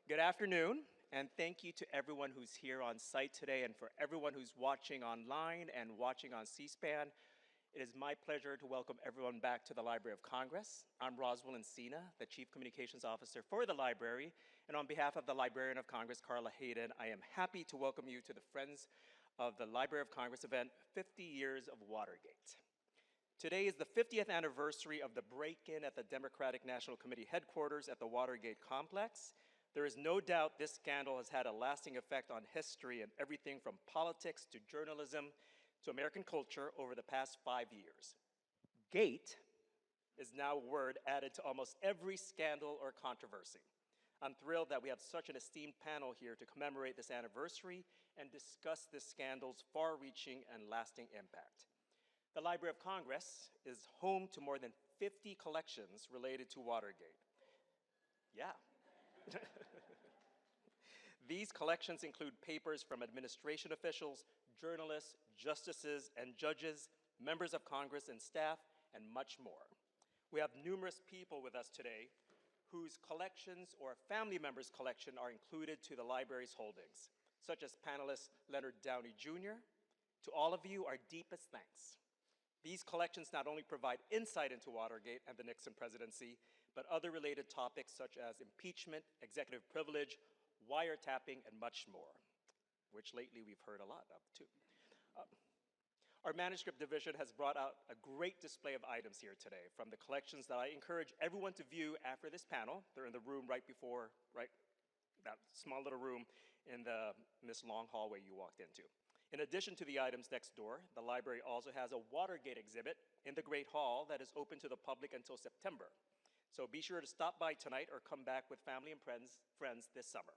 Good afternoon, and thank you to everyone who's here on site today and for everyone who's watching online and watching on C-SPAN. It is my pleasure to welcome everyone back to the Library of Congress. I'm Roswell Encina, the Chief Communications Officer for the library, and on behalf of the Librarian of Congress, Carla Hayden, I am happy to welcome you to the Friends of the Library of Congress event, 50 Years of Watergate. Today is the 50th anniversary of the break-in at the Democratic National Committee headquarters at the Watergate complex. There is no doubt this scandal has had a lasting effect on history and everything from politics to journalism to American culture over the past 5 years. Gate is now a word added to almost every scandal or controversy. I'm thrilled that we have such an esteemed panel here to commemorate this anniversary and discuss this scandal's far-reaching and lasting impact. The Library of Congress is home to more than 50 collections related to Watergate. Yeah. These collections include papers from administration officials, journalists, justices and judges, members of Congress and staff, and much more. We have numerous people with us today whose collections or family members' collection are included to the library's holdings, such as panelist Leonard Downey Jr. To all of you, our deepest thanks. These collections not only provide insight into Watergate and the Nixon presidency, but other related topics such as impeachment, executive privilege, wiretapping, and much more, which lately we've heard a lot of too. Our manuscript division has brought out a great display of items here today from the collections that I encourage everyone to view after this panel. They're in the room right before, that small little room in this long hallway you walked into. In addition to the items next door, the library also has a Watergate exhibit in the Great Hall that is open to the public until September. So be sure to stop by tonight or come back with family and friends this summer.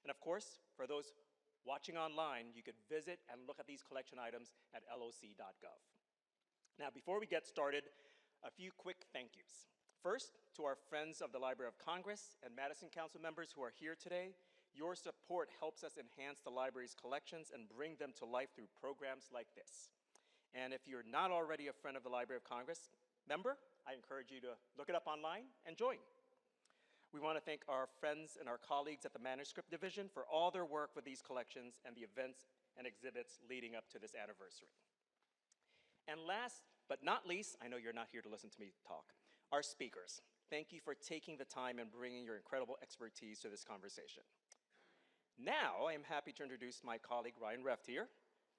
And of course, for those watching online, you could visit and look at these collection items at loc.gov. Now, before we get started, a few quick thank yous. First, to our friends of the Library of Congress and Madison Council members who are here today. Your support helps us enhance the library's collections and bring them to life through programs like this. And if you're not already a friend of the Library of Congress member, I encourage you to look it up online and join. We want to thank our friends and our colleagues at the Manuscript Division for all their work with these collections and the events and exhibits leading up to this anniversary. And last but not least, I know you're not here to listen to me talk, our speakers. Thank you for taking the time and bringing your incredible expertise to this conversation. Now, I am happy to introduce my colleague, Ryan Reftier,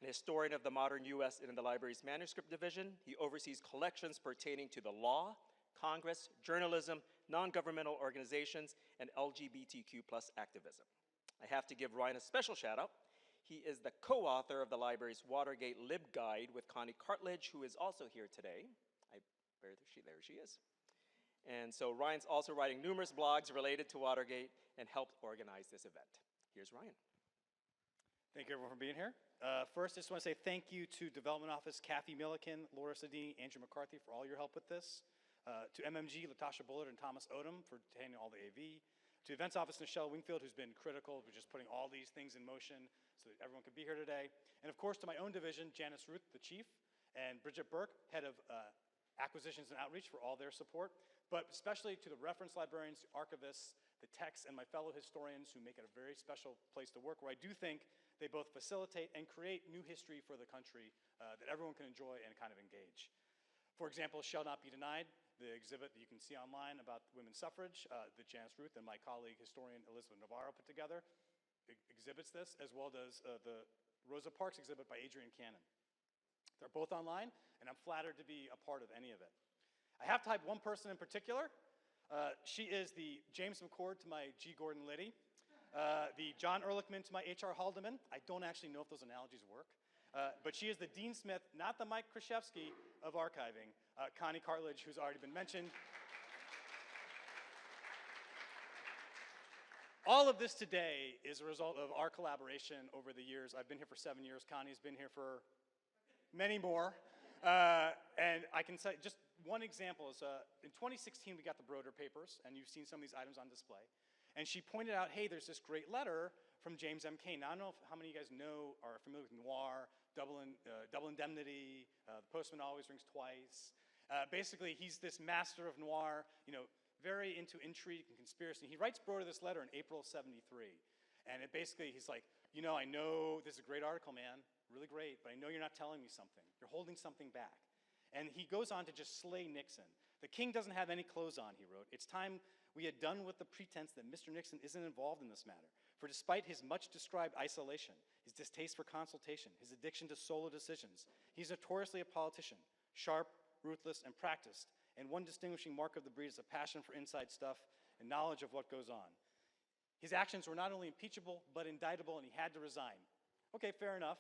an historian of the modern US in the library's Manuscript Division. He oversees collections pertaining to the law, Congress, journalism, non-governmental organizations, and LGBTQ+ activism. I have to give Ryan a special shout out. He is the co-author of the library's Watergate LibGuide with Connie Cartledge, who is also here today. There she is. And so Ryan's also writing numerous blogs related to Watergate and helped organize this event. Here's Ryan. Thank you everyone for being here. First, I just want to say thank you to Development Office, Kathy Milliken, Laura Sadini, Andrew McCarthy for all your help with this. To MMG, Latasha Bullard and Thomas Odom for handling all the AV. To Events Office, Nichelle Wingfield, who's been critical with just putting all these things in motion so that everyone could be here today. And of course, to my own division, Janice Ruth, the chief, and Bridget Burke, head of acquisitions and outreach for all their support. But especially to the reference librarians, the archivists, the techs, and my fellow historians who make it a very special place to work, where I do think they both facilitate and create new history for the country that everyone can enjoy and kind of engage. For example, Shall Not Be Denied, the exhibit that you can see online about women's suffrage that Janice Ruth and my colleague historian Elizabeth Navarro put together, exhibits this, as well as the Rosa Parks exhibit by Adrienne Cannon. They're both online, and I'm flattered to be a part of any of it. I have to hype one person in particular. She is the James McCord to my G. Gordon Liddy, the John Ehrlichman to my H.R. Haldeman. I don't actually know if those analogies work, but she is the Dean Smith, not the Mike Krzyzewski of archiving, Connie Cartledge, who's already been mentioned. All of this today is a result of our collaboration over the years. I've been here for 7 years. Connie's been here for many more. And I can say just one example is in 2016, we got the Broder Papers, and you've seen some of these items on display. And she pointed out, hey, there's this great letter from James M. Cain. Now, I don't know how many of you guys know or are familiar with Noir, Double Indemnity, The Postman Always Rings Twice. Basically, he's this master of noir, very into intrigue and conspiracy. He writes Broder this letter in April of '73. And he's like, I know this is a great article, man, really great, but I know you're not telling me something. You're holding something back. And he goes on to just slay Nixon. The king doesn't have any clothes on, he wrote. It's time we had done with the pretense that Mr. Nixon isn't involved in this matter. For despite his much described isolation, his distaste for consultation, his addiction to solo decisions, he's notoriously a politician, sharp, ruthless, and practiced. And one distinguishing mark of the breed is a passion for inside stuff and knowledge of what goes on. His actions were not only impeachable, but indictable, and he had to resign. Okay, fair enough.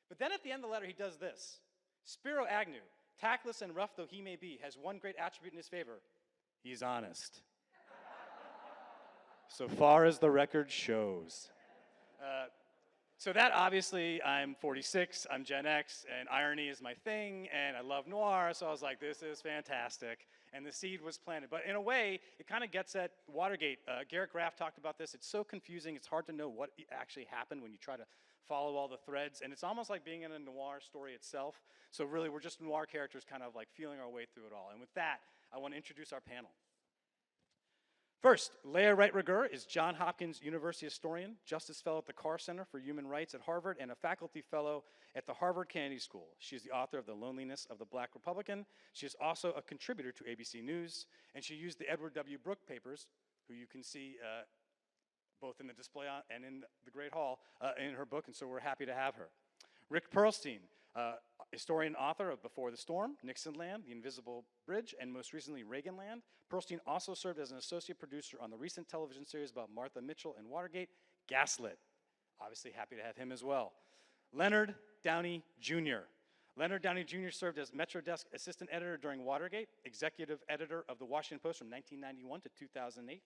But then at the end of the letter, he does this. Spiro Agnew, tactless and rough though he may be, has one great attribute in his favor. He's honest. So far as the record shows. So that obviously, I'm 46, I'm Gen X, and irony is my thing, and I love noir, so I was like, this is fantastic. And the seed was planted. But in a way, it kind of gets at Watergate. Garrett Graff talked about this. It's so confusing, it's hard to know what actually happened when you try to follow all the threads, and it's almost like being in a noir story itself. So really, we're just noir characters kind of like feeling our way through it all. And with that, I want to introduce our panel. First, Leah Wright Rigueur is Johns Hopkins University historian, Justice Fellow at the Carr Center for Human Rights at Harvard, and a faculty fellow at the Harvard Kennedy School. She is the author of The Loneliness of the Black Republican. She is also a contributor to ABC News, and she used the Edward W. Brooke papers, who you can see both in the display and in the Great Hall in her book, and so we're happy to have her. Rick Perlstein, historian and author of Before the Storm, Nixonland, The Invisible Bridge, and most recently Reaganland. Perlstein also served as an associate producer on the recent television series about Martha Mitchell and Watergate, Gaslit. Obviously happy to have him as well. Leonard Downey Jr. Leonard Downey Jr. served as Metro Desk assistant editor during Watergate, executive editor of the Washington Post from 1991 to 2008,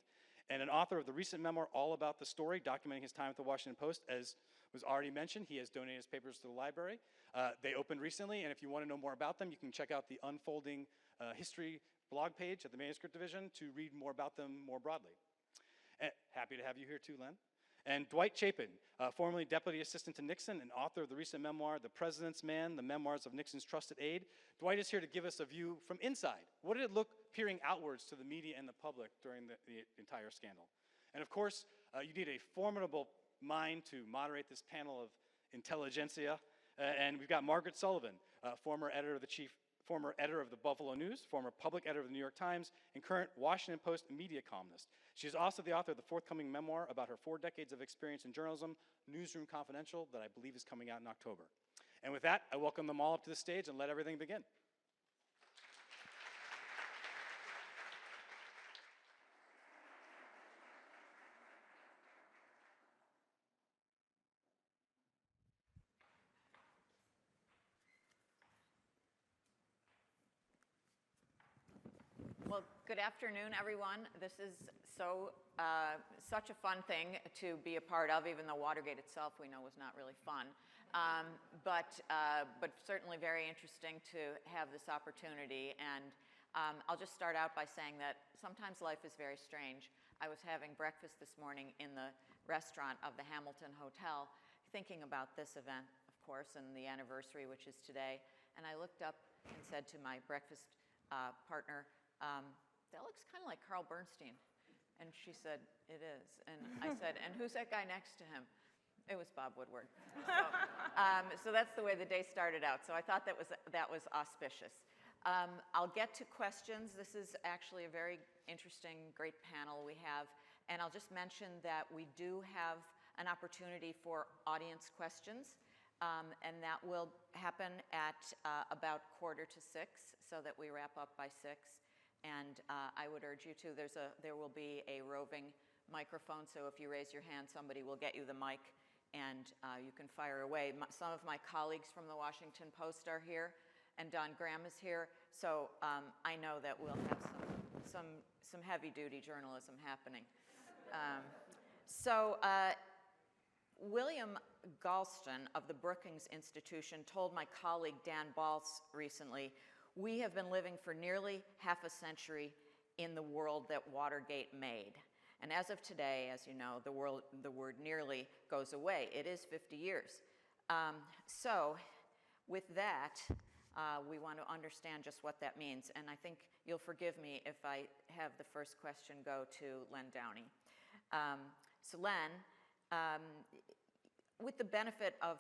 and an author of the recent memoir All About the Story, documenting his time at the Washington Post. As was already mentioned, he has donated his papers to the library. They opened recently, and if you want to know more about them, you can check out the Unfolding History blog page at the Manuscript Division to read more about them more broadly. Happy to have you here too, Len. And Dwight Chapin, formerly Deputy Assistant to Nixon and author of the recent memoir, The President's Man, The Memoirs of Nixon's Trusted Aide. Dwight is here to give us a view from inside. What did it look peering outwards to the media and the public during the entire scandal? And of course, you need a formidable mind to moderate this panel of intelligentsia. And we've got Margaret Sullivan, former editor of the Buffalo News, former public editor of the New York Times, and current Washington Post media columnist. She's also the author of the forthcoming memoir about her 4 decades of experience in journalism, Newsroom Confidential, that I believe is coming out in October. And with that, I welcome them all up to the stage and let everything begin. Well, good afternoon, everyone. This is such a fun thing to be a part of, even though Watergate itself we know was not really fun. But certainly very interesting to have this opportunity. And I'll just start out by saying that sometimes life is very strange. I was having breakfast this morning in the restaurant of the Hamilton Hotel, thinking about this event, of course, and the anniversary, which is today. And I looked up and said to my breakfast partner, that looks kind of like Carl Bernstein. And she said, it is. And I said, and who's that guy next to him? It was Bob Woodward. So that's the way the day started out. So I thought that was auspicious. I'll get to questions. This is actually a very interesting, great panel we have. And I'll just mention that we do have an opportunity for audience questions. And that will happen at about 5:45, so that we wrap up by 6. And I would urge you to, there will be a roving microphone, so if you raise your hand, somebody will get you the mic, and you can fire away. Some of my colleagues from the Washington Post are here, and Don Graham is here, so I know that we'll have some heavy-duty journalism happening. William Galston of the Brookings Institution told my colleague Dan Balz recently, "We have been living for nearly half a century in the world that Watergate made." And as of today, as you know, the word nearly goes away. It is 50 years. So with that, We want to understand just what that means. And I think you'll forgive me if I have the first question go to Len Downey. So Len, with the benefit of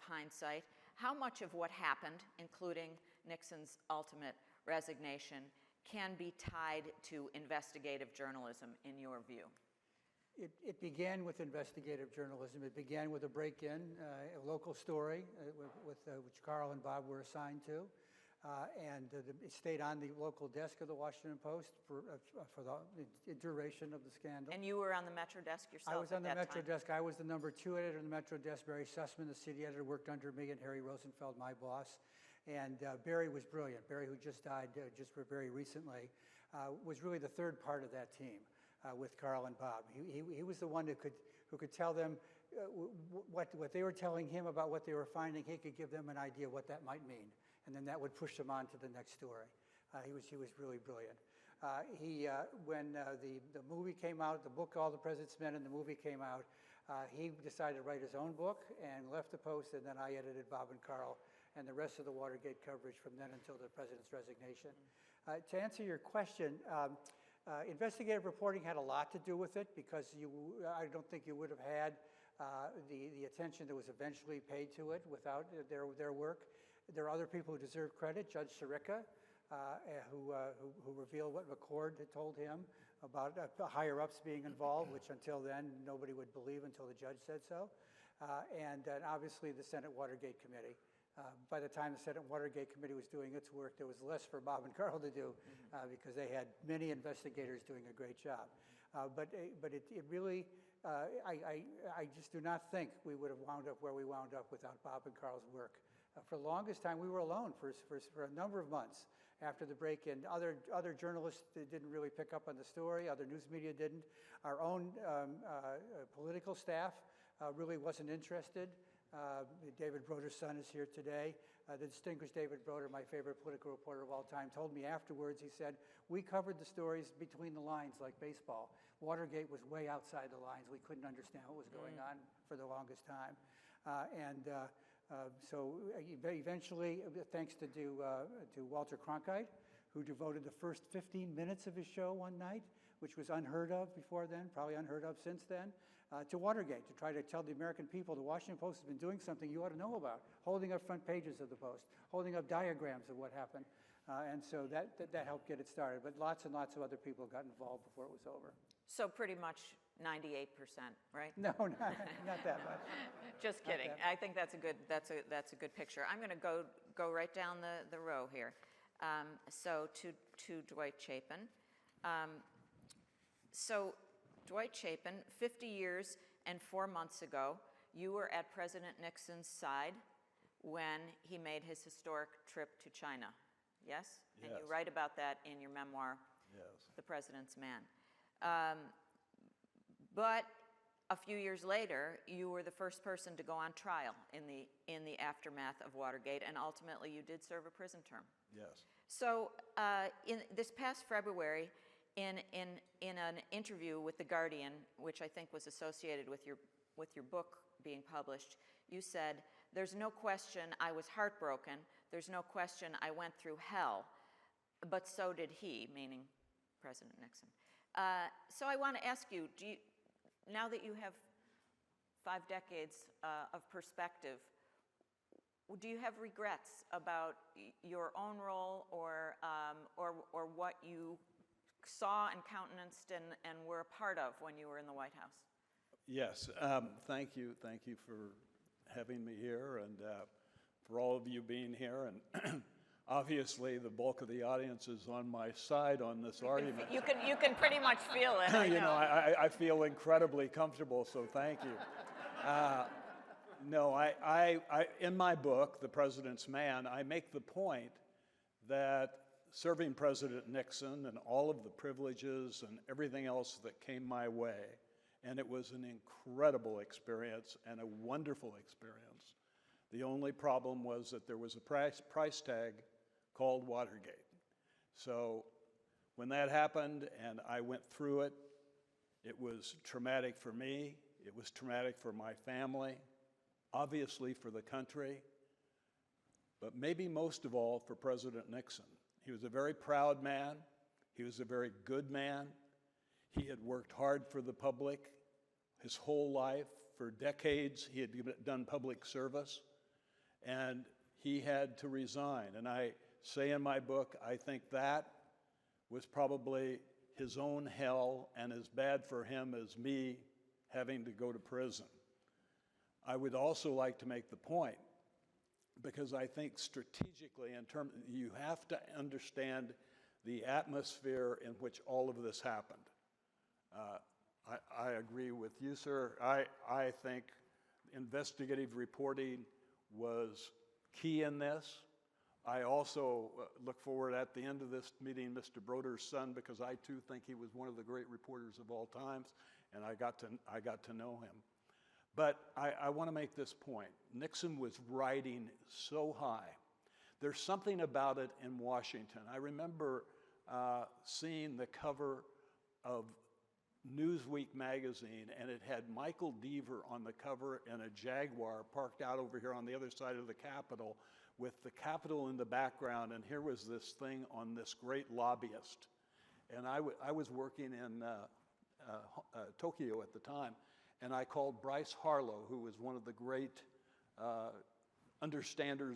hindsight, how much of what happened, including Nixon's ultimate resignation, can be tied to investigative journalism in your view? It began with investigative journalism. It began with a break-in, a local story which Carl and Bob were assigned to. It stayed on the local desk of the Washington Post for the duration of the scandal. And you were on the Metro desk yourself I was on the at that Metro time? desk. I was the number 2 editor on the Metro desk. Barry Sussman, the city editor, worked under me, and Harry Rosenfeld, my boss. And Barry was brilliant. Barry, who just died very recently, was really the third part of that team with Carl and Bob. He was the one who could tell them what they were telling him about what they were finding. He could give them an idea what that might mean, and then that would push them on to the next story. He was really brilliant. When the movie came out, the book All the President's Men, and the movie came out, he decided to write his own book and left the Post, and then I edited Bob and Carl and the rest of the Watergate coverage from then until the president's resignation. To answer your question, investigative reporting had a lot to do with it because I don't think you would have had the attention that was eventually paid to it without their work. There are other people who deserve credit. Judge Sirica, who revealed what McCord had told him about higher-ups being involved, which until then nobody would believe until the judge said so. And obviously the Senate Watergate Committee. By the time the Senate Watergate Committee was doing its work, there was less for Bob and Carl to do because they had many investigators doing a great job. But it really, I just do not think we would have wound up where we wound up without Bob and Carl's work. For the longest time, we were alone for a number of months after the break-in. Other journalists didn't really pick up on the story. Other news media didn't. Our own political staff really wasn't interested. David Broder's son is here today. The distinguished David Broder, my favorite political reporter of all time, told me afterwards, he said, we covered the stories between the lines like baseball. Watergate was way outside the lines. We couldn't understand what was going on for the longest time. So eventually, thanks to Walter Cronkite, who devoted the first 15 minutes of his show one night, which was unheard of before then, probably unheard of since then, to Watergate, to try to tell the American people the Washington Post has been doing something you ought to know about, holding up front pages of the Post, holding up diagrams of what happened. And so that helped get it started. But lots and lots of other people got involved before it was over. So pretty much 98%, right? No, not that much. Just kidding. I think that's a good picture. I'm going to go right down the row here. So to Dwight Chapin. So Dwight Chapin, 50 years and 4 months ago, you were at President Nixon's side when he made his historic trip to China. Yes? And you write about that in your memoir, Yes. The President's Man. But a few years later, you were the first person to go on trial in the aftermath of Watergate, and ultimately you did serve a prison term. Yes. So in this past February, in an interview with The Guardian, which I think was associated with your book being published, you said, "There's no question I was heartbroken. There's no question I went through hell, but so did he," meaning President Nixon. So I want to ask you, now that you have 5 decades of perspective, do you have regrets about your own role or what you saw and countenanced and were a part of when you were in the White House? Yes. Thank you. Thank you for having me here and for all of you being here. And obviously, the bulk of the audience is on my side on this argument. You can pretty much feel it. I feel incredibly comfortable, so thank you. No, I in my book, The President's Man, I make the point that serving President Nixon and all of the privileges and everything else that came my way, and it was an incredible experience and a wonderful experience. The only problem was that there was a price tag called Watergate. So when that happened and I went through it, it was traumatic for me, it was traumatic for my family, obviously for the country. but maybe most of all for President Nixon. He was a very proud man. He was a very good man. He had worked hard for the public his whole life. For decades, he had done public service, and he had to resign. And I say in my book, I think that was probably his own hell and as bad for him as me having to go to prison. I would also like to make the point, because I think strategically, you have to understand the atmosphere in which all of this happened. I agree with you, sir. I think investigative reporting was key in this. I also look forward at the end of this meeting Mr. Broder's son, because I too think he was one of the great reporters of all times, and I got to know him. But I want to make this point. Nixon was riding so high. There's something about it in Washington. I remember seeing the cover of Newsweek magazine, and it had Michael Deaver on the cover and a Jaguar parked out over here on the other side of the Capitol with the Capitol in the background, and here was this thing on this great lobbyist. And I was working in Tokyo at the time, and I called Bryce Harlow, who was one of the great understanding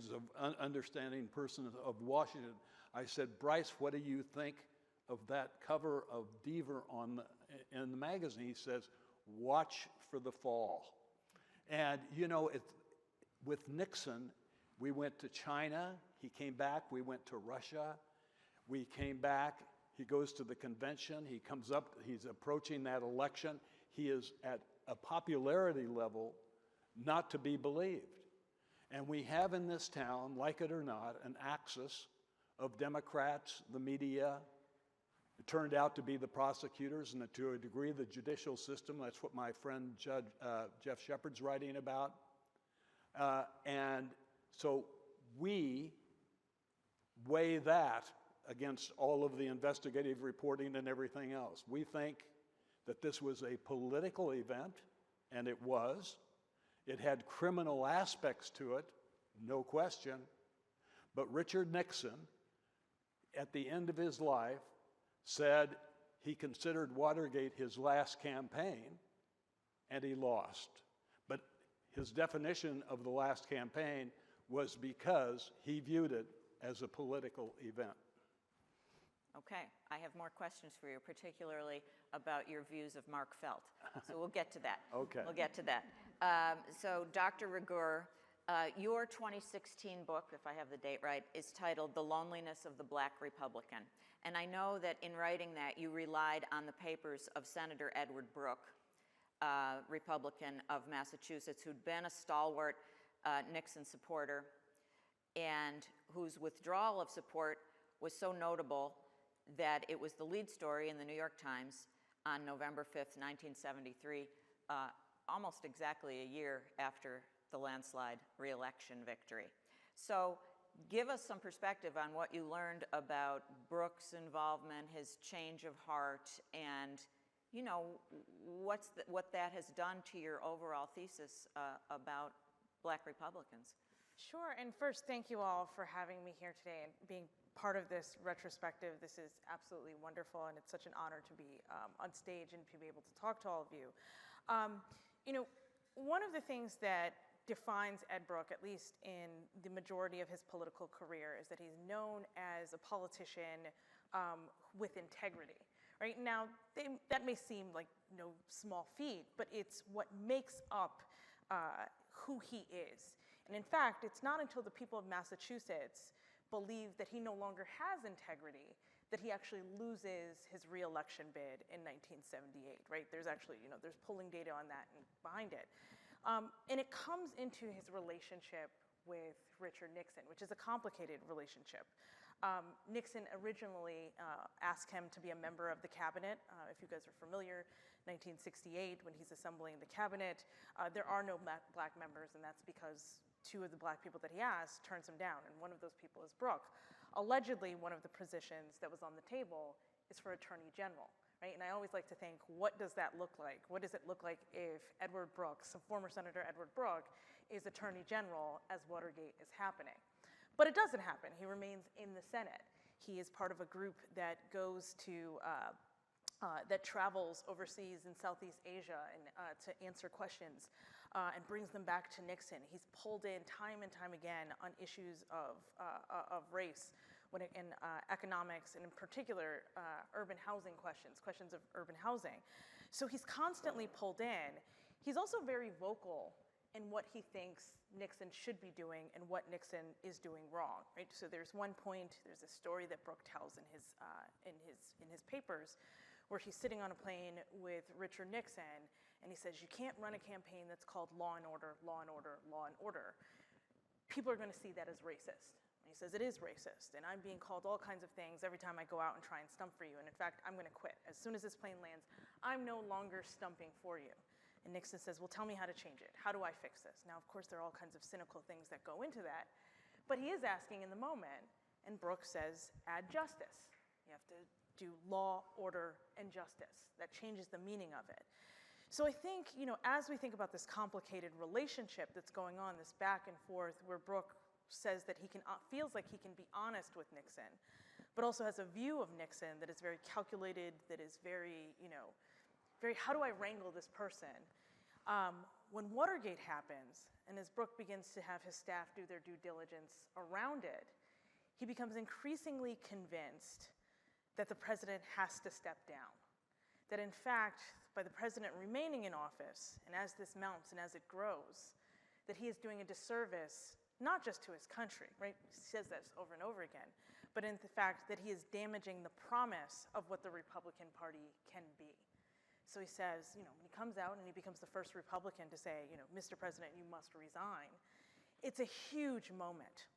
persons of Washington. I said, Bryce, what do you think of that cover of Deaver in the magazine? He says, watch for the fall. And you know, with Nixon, we went to China, he came back, we went to Russia, we came back, he goes to the convention, he comes up, he's approaching that election, he is at a popularity level not to be believed. And we have in this town, like it or not, an axis of Democrats, the media. It turned out to be the prosecutors, and to a degree the judicial system. That's what my friend Judge Jeff Shepard's writing about. And so we weigh that against all of the investigative reporting and everything else. We think that this was a political event, and it was. It had criminal aspects to it, no question. But Richard Nixon, at the end of his life, said he considered Watergate his last campaign, and he lost. But his definition of the last campaign was because he viewed it as a political event. Okay, I have more questions for you, particularly about your views of Mark Felt. So we'll get to that. Okay. We'll get to that. So Dr. Regur, your 2016 book, if I have the date right, is titled The Loneliness of the Black Republican. And I know that in writing that, you relied on the papers of Senator Edward Brooke, Republican of Massachusetts, who'd been a stalwart Nixon supporter and whose withdrawal of support was so notable that it was the lead story in the New York Times on November 5th, 1973, almost exactly a year after the landslide re-election victory. So give us some perspective on what you learned about Brooks' involvement, his change of heart, and you know, what that has done to your overall thesis about Black Republicans. Sure, and first, thank you all for having me here today and being part of this retrospective. This is absolutely wonderful, and it's such an honor to be on stage and to be able to talk to all of you. You know, one of the things that defines Ed Brooke, at least in the majority of his political career, is that he's known as a politician with integrity. Right now, that may seem like no small feat, but it's what makes up who he is. And in fact, it's not until the people of Massachusetts believe that he no longer has integrity that he actually loses his re-election bid in 1978, right? There's actually, you know, there's polling data on that and behind it. And it comes into his relationship with Richard Nixon, which is a complicated relationship. Nixon originally asked him to be a member of the cabinet. If you guys are familiar, 1968, when he's assembling the cabinet, there are no black members, and that's because two of the black people that he asked turns him down, and one of those people is Brooke. Allegedly, one of the positions that was on the table is for Attorney General, right? And I always like to think, what does that look like? What does it look like if Edward Brooks, former Senator Edward Brooke, is Attorney General as Watergate is happening? But it doesn't happen. He remains in the Senate. He is part of a group that goes to, that travels overseas in Southeast Asia and to answer questions and brings them back to Nixon. He's pulled in time and time again on issues of race and economics, and in particular, urban housing questions of urban housing. So he's constantly pulled in. He's also very vocal in what he thinks Nixon should be doing and what Nixon is doing wrong, right? So there's one point, there's a story that Brooke tells in his papers, where he's sitting on a plane with Richard Nixon, and he says, you can't run a campaign that's called law and order, law and order, law and order. People are gonna see that as racist. And he says, it is racist, and I'm being called all kinds of things every time I go out and try and stump for you, and in fact, I'm gonna quit. As soon as this plane lands, I'm no longer stumping for you. And Nixon says, well, tell me how to change it. How do I fix this? Now, of course, there are all kinds of cynical things that go into that, but he is asking in the moment, and Brooke says, add justice. You have to do law, order, and justice. That changes the meaning of it. So I think, as we think about this complicated relationship that's going on, this back and forth, where Brooke says that he feels like he can be honest with Nixon, but also has a view of Nixon that is very calculated, that is very, very, how do I wrangle this person? When Watergate happens, and as Brooke begins to have his staff do their due diligence around it, he becomes increasingly convinced that the president has to step down. That in fact, by the president remaining in office, and as this mounts and as it grows, that he is doing a disservice, not just to his country, right? He says this over and over again, but in the fact that he is damaging the promise of what the Republican Party can be. So he says, when he comes out and he becomes the first Republican to say, Mr. President, you must resign, it's a huge moment.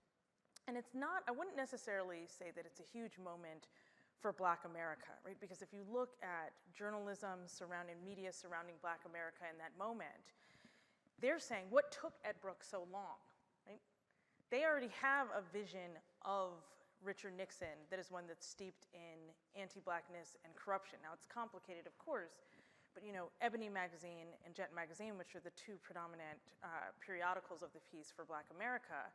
And it's not, I wouldn't necessarily say that it's a huge moment for Black America, right? Because if you look at journalism surrounding media surrounding Black America in that moment, they're saying, what took Ed Brooks so long, right? They already have a vision of Richard Nixon that is one that's steeped in anti-Blackness and corruption. Now, it's complicated, of course, but Ebony Magazine and Jet Magazine, which are the two predominant periodicals of the piece for Black America,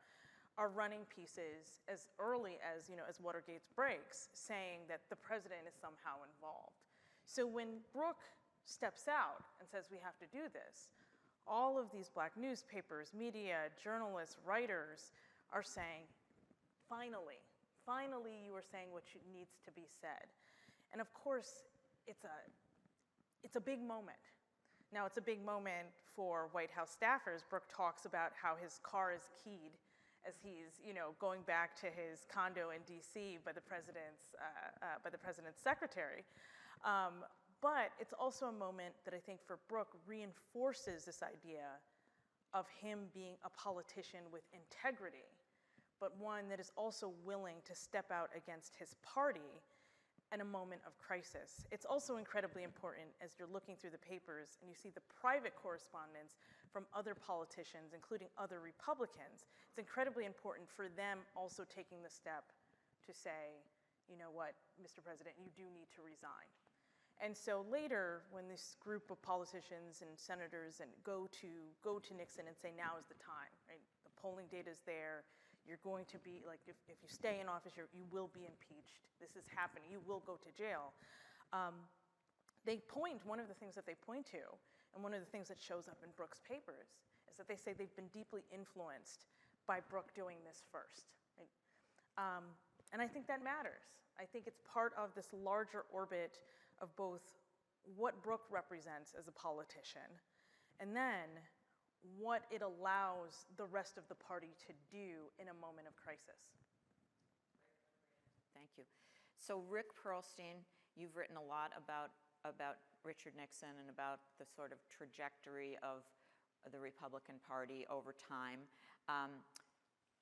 are running pieces as early as, as Watergate breaks, saying that the president is somehow involved. So when Brooke steps out and says we have to do this, all of these Black newspapers, media, journalists, writers are saying, finally you are saying what needs to be said. And of course, it's a big moment. Now, it's a big moment for White House staffers. Brooke talks about how his car is keyed as he's, going back to his condo in D.C. by the president's secretary. But it's also a moment that I think for Brooke reinforces this idea of him being a politician with integrity, but one that is also willing to step out against his party in a moment of crisis. It's also incredibly important as you're looking through the papers and you see the private correspondence from other politicians, including other Republicans. It's incredibly important for them also taking the step to say, you know what, Mr. President, you do need to resign. And so later, when this group of politicians and senators go to Nixon and say, now is the time, right? The polling data is there. You're going to be, like, if you stay in office, you will be impeached. This is happening. You will go to jail. One of the things that they point to, and one of the things that shows up in Brooke's papers, is that they say they've been deeply influenced by Brooke doing this first. Right? And I think that matters. I think it's part of this larger orbit of both what Brooke represents as a politician, and then what it allows the rest of the party to do in a moment of crisis. Thank you. So Rick Perlstein, you've written a lot about Richard Nixon and about the sort of trajectory of the Republican Party over time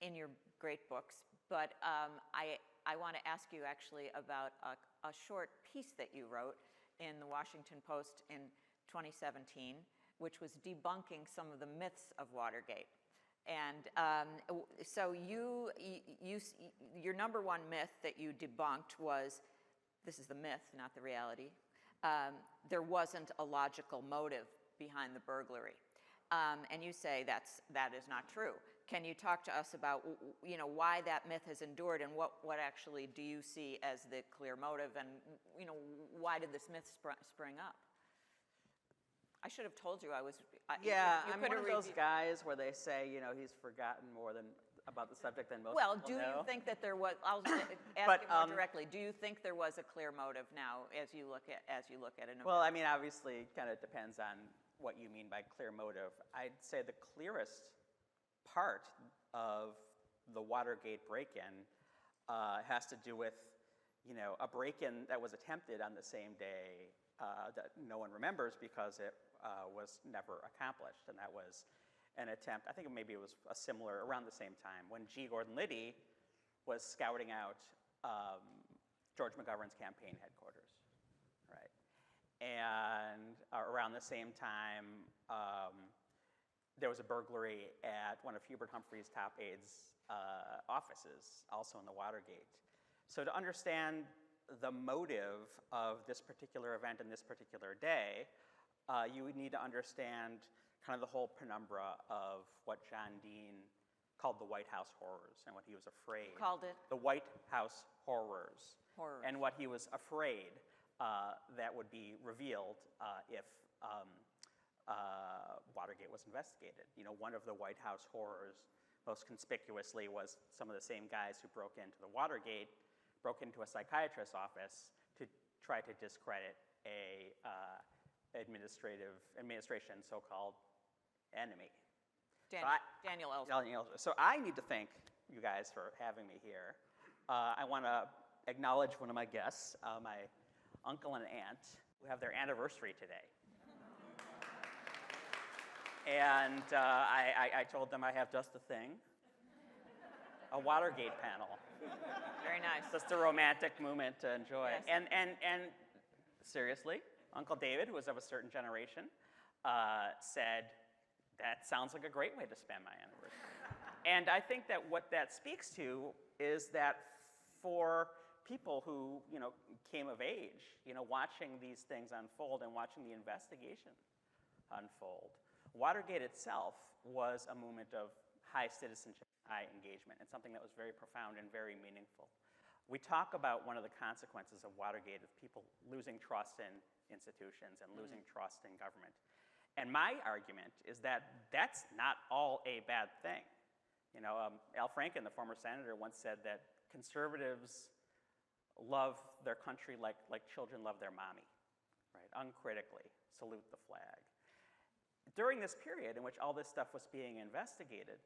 in your great books. But I want to ask you actually about a short piece that you wrote in the Washington Post in 2017, which was debunking some of the myths of Watergate. And so your number one myth that you debunked was, this is the myth, not the reality, there wasn't a logical motive behind the burglary. And you say that is not true. can you talk to us about, why that myth has endured and what actually do you see as the clear motive and, why did this myth spring up? I should have told you I was. Yeah, you I'm could one have of those reviewed- guys where they say, he's forgotten more about the subject than most Well, people do know. you think that there was? I'll ask But, you more directly. Do you think there was a clear motive now as you look at an event? Well, I mean, obviously, it kind of depends on what you mean by clear motive. I'd say the clearest part of the Watergate break-in has to do with, a break-in that was attempted on the same day that no one remembers because it was never accomplished, and that was an attempt. I think maybe it was a similar around the same time when G. Gordon Liddy was scouting out George McGovern's campaign headquarters, right? And around the same time, there was a burglary at one of Hubert Humphrey's top aides' offices, also in the Watergate. So to understand the motive of this particular event and this particular day, you would need to understand kind of the whole penumbra of what John Dean called the White House horrors and what he was afraid. Called it? The White House horrors. Horrors. And what he was afraid that would be revealed if Watergate was investigated. One of the White House horrors, most conspicuously, was some of the same guys who broke into the Watergate, broke into a psychiatrist's office to try to discredit a administration so-called enemy. Daniel Ellsberg. So I need to thank you guys for having me here. I want to acknowledge one of my guests, my uncle and aunt, who have their anniversary today. And I told them I have just the thing, a Watergate panel. Very nice. Just a romantic moment to enjoy. Yes. And seriously, Uncle David, who was of a certain generation, said, that sounds like a great way to spend my anniversary. And I think that what that speaks to is that for people who, came of age, watching these things unfold and watching the investigation unfold, Watergate itself was a moment of high citizenship, high engagement, and something that was very profound and very meaningful. We talk about one of the consequences of Watergate of people losing trust in institutions and losing trust in government. And my argument is that that's not all a bad thing. Al Franken, the former senator, once said that conservatives love their country like children love their mommy, right? Uncritically, salute the flag. During this period in which all this stuff was being investigated,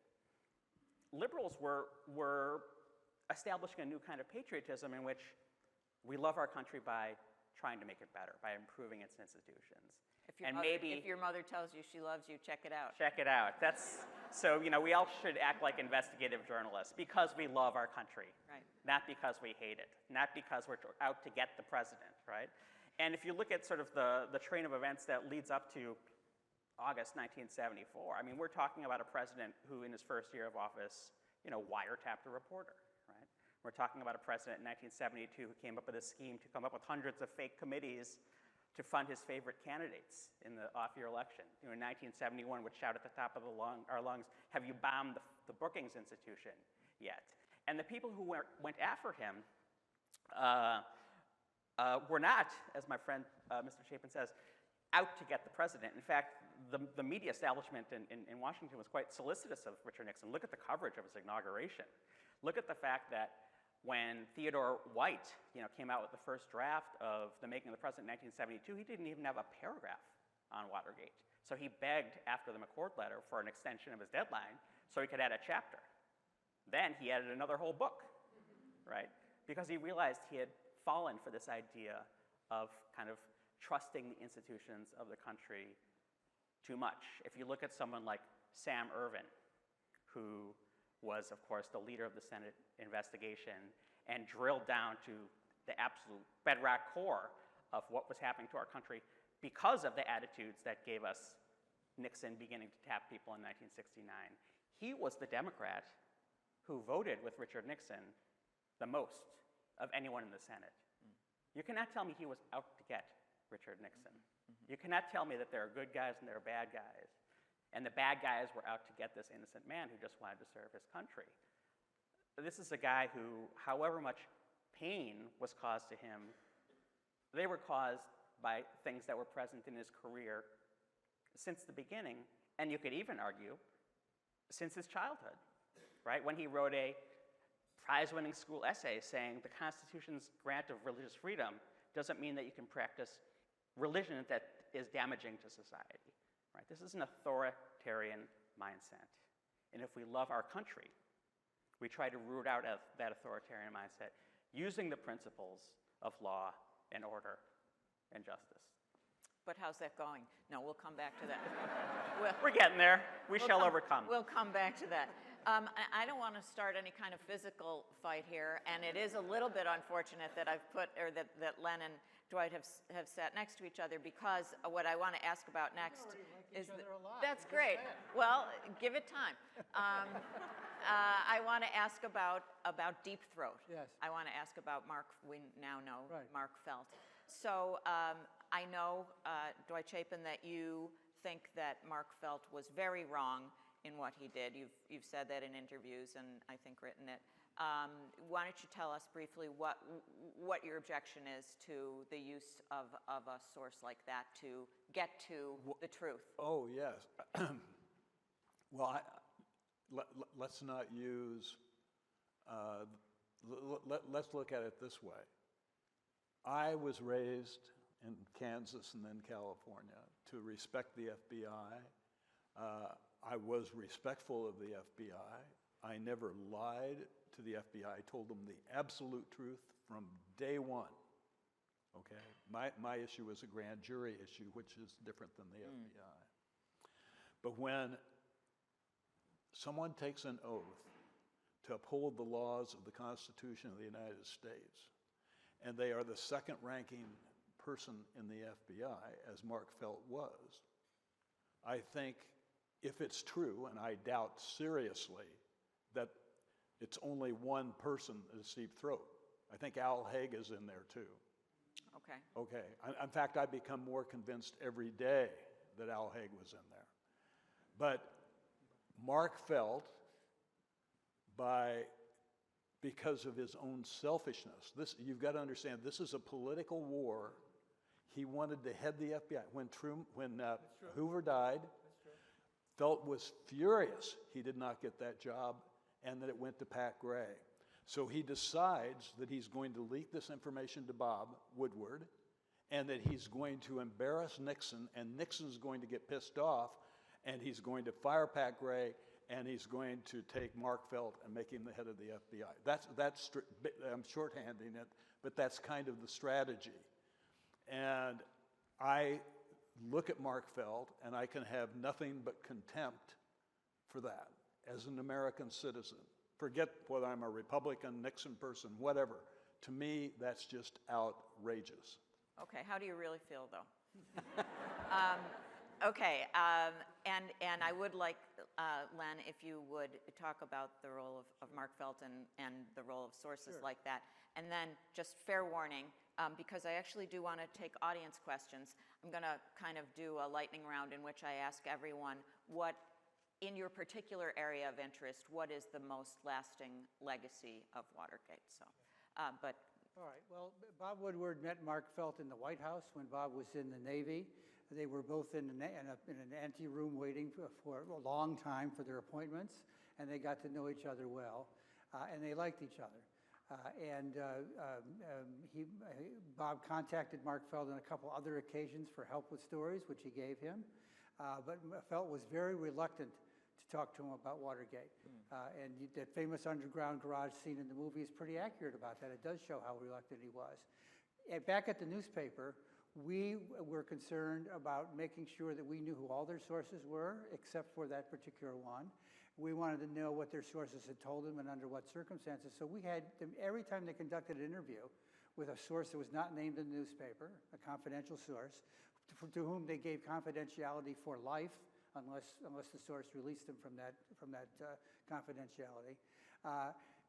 liberals were establishing a new kind of patriotism in which we love our country by trying to make it better, by improving its institutions. If your mother tells you she loves you, check it out. Check it out. So we all should act like investigative journalists because we love our country, Right. not because we hate it, not because we're out to get the president, right? And if you look at sort of the train of events that leads up to August 1974, I mean, we're talking about a president who in his first year of office, wiretapped a reporter, right? We're talking about a president in 1972 who came up with a scheme to come up with hundreds of fake committees to fund his favorite candidates in the off-year election. In 1971 would shout at the top of our lungs, have you bombed the Brookings Institution yet? And the people who went after him were not, as my friend Mr. Chapin says, out to get the president. In fact, the media establishment in Washington was quite solicitous of Richard Nixon. Look at the coverage of his inauguration. Look at the fact that when Theodore White, came out with the first draft of The Making of the President in 1972, he didn't even have a paragraph on Watergate. So he begged after the McCord letter for an extension of his deadline so he could add a chapter. Then he added another whole book, right? Because he realized he had fallen for this idea of kind of trusting the institutions of the country too much. If you look at someone like Sam Ervin, who was, of course, the leader of the Senate investigation and drilled down to the absolute bedrock core of what was happening to our country because of the attitudes that gave us Nixon beginning to tap people in 1969. He was the Democrat who voted with Richard Nixon the most of anyone in the Senate. You cannot tell me he was out to get Richard Nixon. You cannot tell me that there are good guys and there are bad guys. and the bad guys were out to get this innocent man who just wanted to serve his country. This is a guy who, however much pain was caused to him, they were caused by things that were present in his career since the beginning, and you could even argue since his childhood, right? When he wrote a prize-winning school essay saying the Constitution's grant of religious freedom doesn't mean that you can practice religion that is damaging to society, right? This is an authoritarian mindset. And if we love our country, we try to root out that authoritarian mindset using the principles of law and order and justice. But how's that going? No, we'll come back to that. We're getting there. We shall overcome. We'll come back to that. I don't want to start any kind of physical fight here, and it is a little bit unfortunate that that Len and Dwight have sat next to each other, because what I want to ask about next is that's great. Well, give it time. I want to ask about Deep Throat. Yes. I want to ask about Mark. We now know Right. Mark Felt. So I know, Dwight Chapin, that you think that Mark Felt was very wrong in what he did. You've said that in interviews and I think written it. Why don't you tell us briefly what your objection is to the use of a source like that to get to the truth? Oh, yes. Well, let's not use, let's look at it this way. I was raised in Kansas and then California to respect the FBI. I was respectful of the FBI. I never lied to the FBI. I told them the absolute truth from day one. Okay? My issue was a grand jury issue, which is different than the FBI. But when someone takes an oath to uphold the laws of the Constitution of the United States, and they are the second-ranking person in the FBI, as Mark Felt was, I think if it's true, and I doubt seriously that it's only one person is Deep Throat. I think Al Haig is in there too. Okay. Okay. In fact, I become more convinced every day that Al Haig was in there. But Mark Felt, because of his own selfishness, you've got to understand, this is a political war. He wanted to head the FBI. When Hoover died, Felt was furious he did not get that job and that it went to Pat Gray. So he decides that he's going to leak this information to Bob Woodward and that he's going to embarrass Nixon, and Nixon's going to get pissed off, and he's going to fire Pat Gray, and he's going to take Mark Felt and make him the head of the FBI. I'm shorthanding it, but that's kind of the strategy. And I look at Mark Felt, and I can have nothing but contempt for that as an American citizen. Forget whether I'm a Republican, Nixon person, whatever. To me, that's just outrageous. Okay, how do you really feel, though? Okay, and I would like, Len, if you would talk about the role of Mark Felt and the role of sources like that. And then, just fair warning, because I actually do want to take audience questions, I'm going to kind of do a lightning round in which I ask everyone what, in your particular area of interest, what is the most lasting legacy of Watergate? So, but All right. Well, Bob Woodward met Mark Felt in the White House when Bob was in the Navy. They were both in an anteroom waiting for a long time for their appointments, and they got to know each other well, and they liked each other. Bob contacted Mark Felt on a couple other occasions for help with stories, which he gave him, but Felt was very reluctant to talk to him about Watergate. And that famous underground garage scene in the movie is pretty accurate about that. It does show how reluctant he was. Back at the newspaper, we were concerned about making sure that we knew who all their sources were, except for that particular one. We wanted to know what their sources had told them and under what circumstances. So we had them, every time they conducted an interview with a source that was not named in the newspaper, a confidential source, to whom they gave confidentiality for life, unless the source released them from that confidentiality.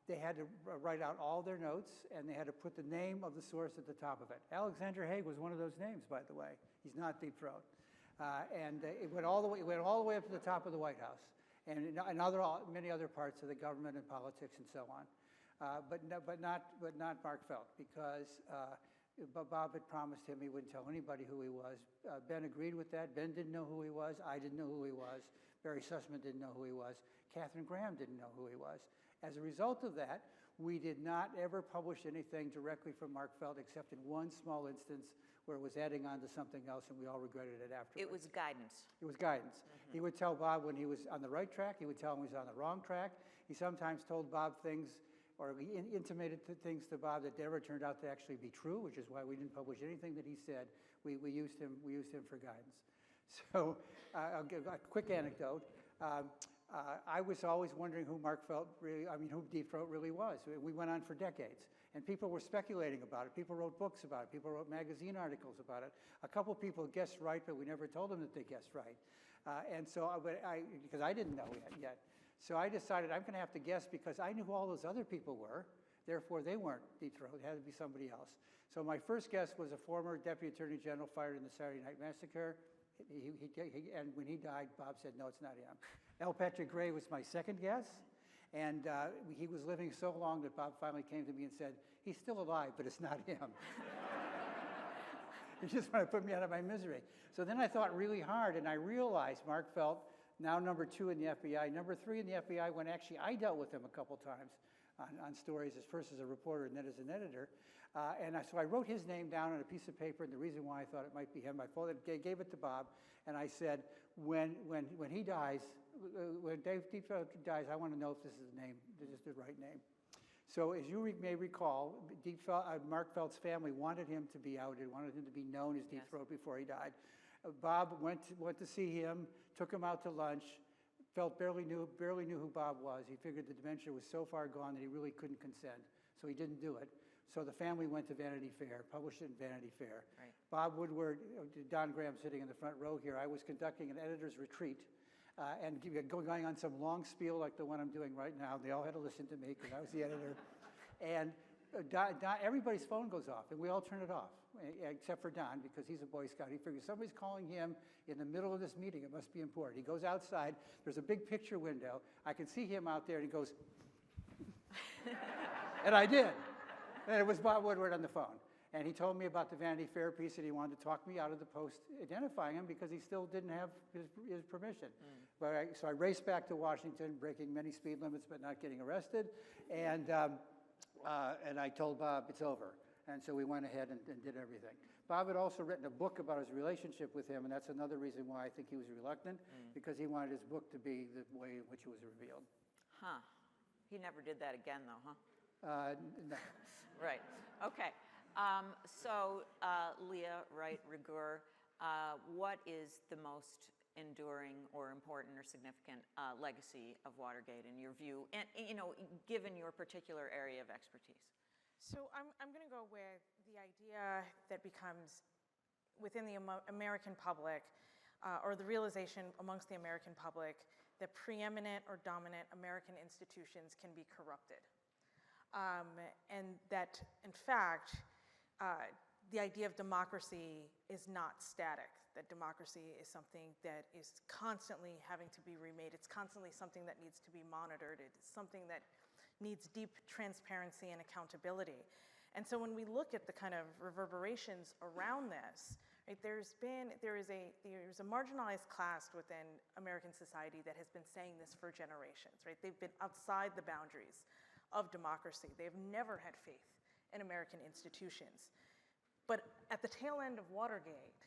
They had to write out all their notes, and they had to put the name of the source at the top of it. Alexander Haig was one of those names, by the way. He's not Deep Throat. It went all the way up to the top of the White House, and many other parts of the government and politics and so on, but not Mark Felt, because Bob had promised him he wouldn't tell anybody who he was. Ben agreed with that. Ben didn't know who he was. I didn't know who he was. Barry Sussman didn't know who he was. Katharine Graham didn't know who he was. As a result of that, we did not ever publish anything directly from Mark Felt, except in one small instance where it was adding on to something else, and we all regretted it afterwards. It was guidance. It was guidance. He would tell Bob when he was on the right track. He would tell him he was on the wrong track. He sometimes told Bob things, or he intimated things to Bob that never turned out to actually be true, which is why we didn't publish anything that he said. We used him for guidance. So I'll give a quick anecdote. I was always wondering who who Deep Throat really was. We went on for decades, and people were speculating about it. People wrote books about it. People wrote magazine articles about it. A couple people guessed right, but we never told them that they guessed right. Because I didn't know yet. So I decided I'm going to have to guess, because I knew who all those other people were. Therefore, they weren't Deep Throat. It had to be somebody else. So my first guess was a former Deputy Attorney General fired in the Saturday Night Massacre. And when he died, Bob said, no, it's not him. L. Patrick Gray was my second guess. And he was living so long that Bob finally came to me and said, he's still alive, but it's not him. He just wanted to put me out of my misery. So then I thought really hard, and I realized Mark Felt, now number 2 in the FBI, number 3 in the FBI, when actually I dealt with him a couple times on stories, first as a reporter and then as an editor. So I wrote his name down on a piece of paper, and the reason why I thought it might be him, I gave it to Bob, and I said, when he dies, when Deep Throat dies, I want to know if this is the name, this is the right name. So as you may recall, Mark Felt's family wanted him to be outed, wanted him to be known as Deep Throat before he died. Bob went to see him, took him out to lunch. Felt barely knew who Bob was. He figured the dementia was so far gone that he really couldn't consent, so he didn't do it. So the family went to Vanity Fair, published it in Vanity Fair. Right. Bob Woodward, Don Graham sitting in the front row here, I was conducting an editor's retreat and going on some long spiel like the one I'm doing right now. They all had to listen to me because I was the editor. And everybody's phone goes off, and we all turn it off, except for Don, because he's a Boy Scout. He figures somebody's calling him in the middle of this meeting. It must be important. He goes outside. There's a big picture window. I can see him out there, and he goes, and I did. And it was Bob Woodward on the phone. And he told me about the Vanity Fair piece, and he wanted to talk me out of the Post identifying him because he still didn't have his permission. So I raced back to Washington, breaking many speed limits but not getting arrested. And I told Bob, it's over. And so we went ahead and did everything. Bob had also written a book about his relationship with him, and that's another reason why I think he was reluctant, because he wanted his book to be the way in which it was revealed. Huh. He never did that again, though, huh? No. Right. Okay. Leah Wright-Rigueur, what is the most enduring or important or significant legacy of Watergate in your view, and given your particular area of expertise? So I'm going to go with the idea that becomes within the American public, or the realization amongst the American public, that preeminent or dominant American institutions can be corrupted. And that, in fact, the idea of democracy is not static, that democracy is something that is constantly having to be remade. It's constantly something that needs to be monitored. It's something that needs deep transparency and accountability. And so when we look at the kind of reverberations around this, right, there is a marginalized class within American society that has been saying this for generations, right? They've been outside the boundaries of democracy. They've never had faith in American institutions. But at the tail end of Watergate,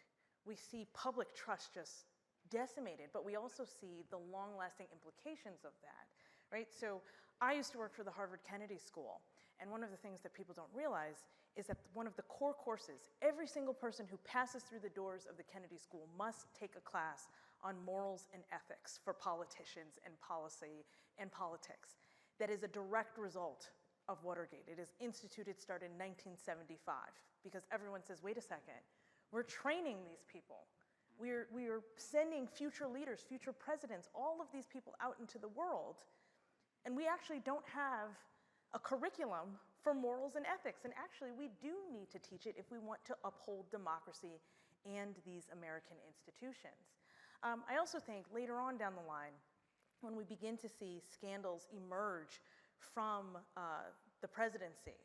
we see public trust just decimated, but we also see the long-lasting implications of that, right? So I used to work for the Harvard Kennedy School, and one of the things that people don't realize is that one of the core courses, every single person who passes through the doors of the Kennedy School must take a class on morals and ethics for politicians and policy and politics. That is a direct result of Watergate. It is instituted, started in 1975, because everyone says, wait a second, we're training these people. We are sending future leaders, future presidents, all of these people out into the world, and we actually don't have a curriculum for morals and ethics. And actually, we do need to teach it if we want to uphold democracy and these American institutions. I also think later on down the line, when we begin to see scandals emerge from the presidency,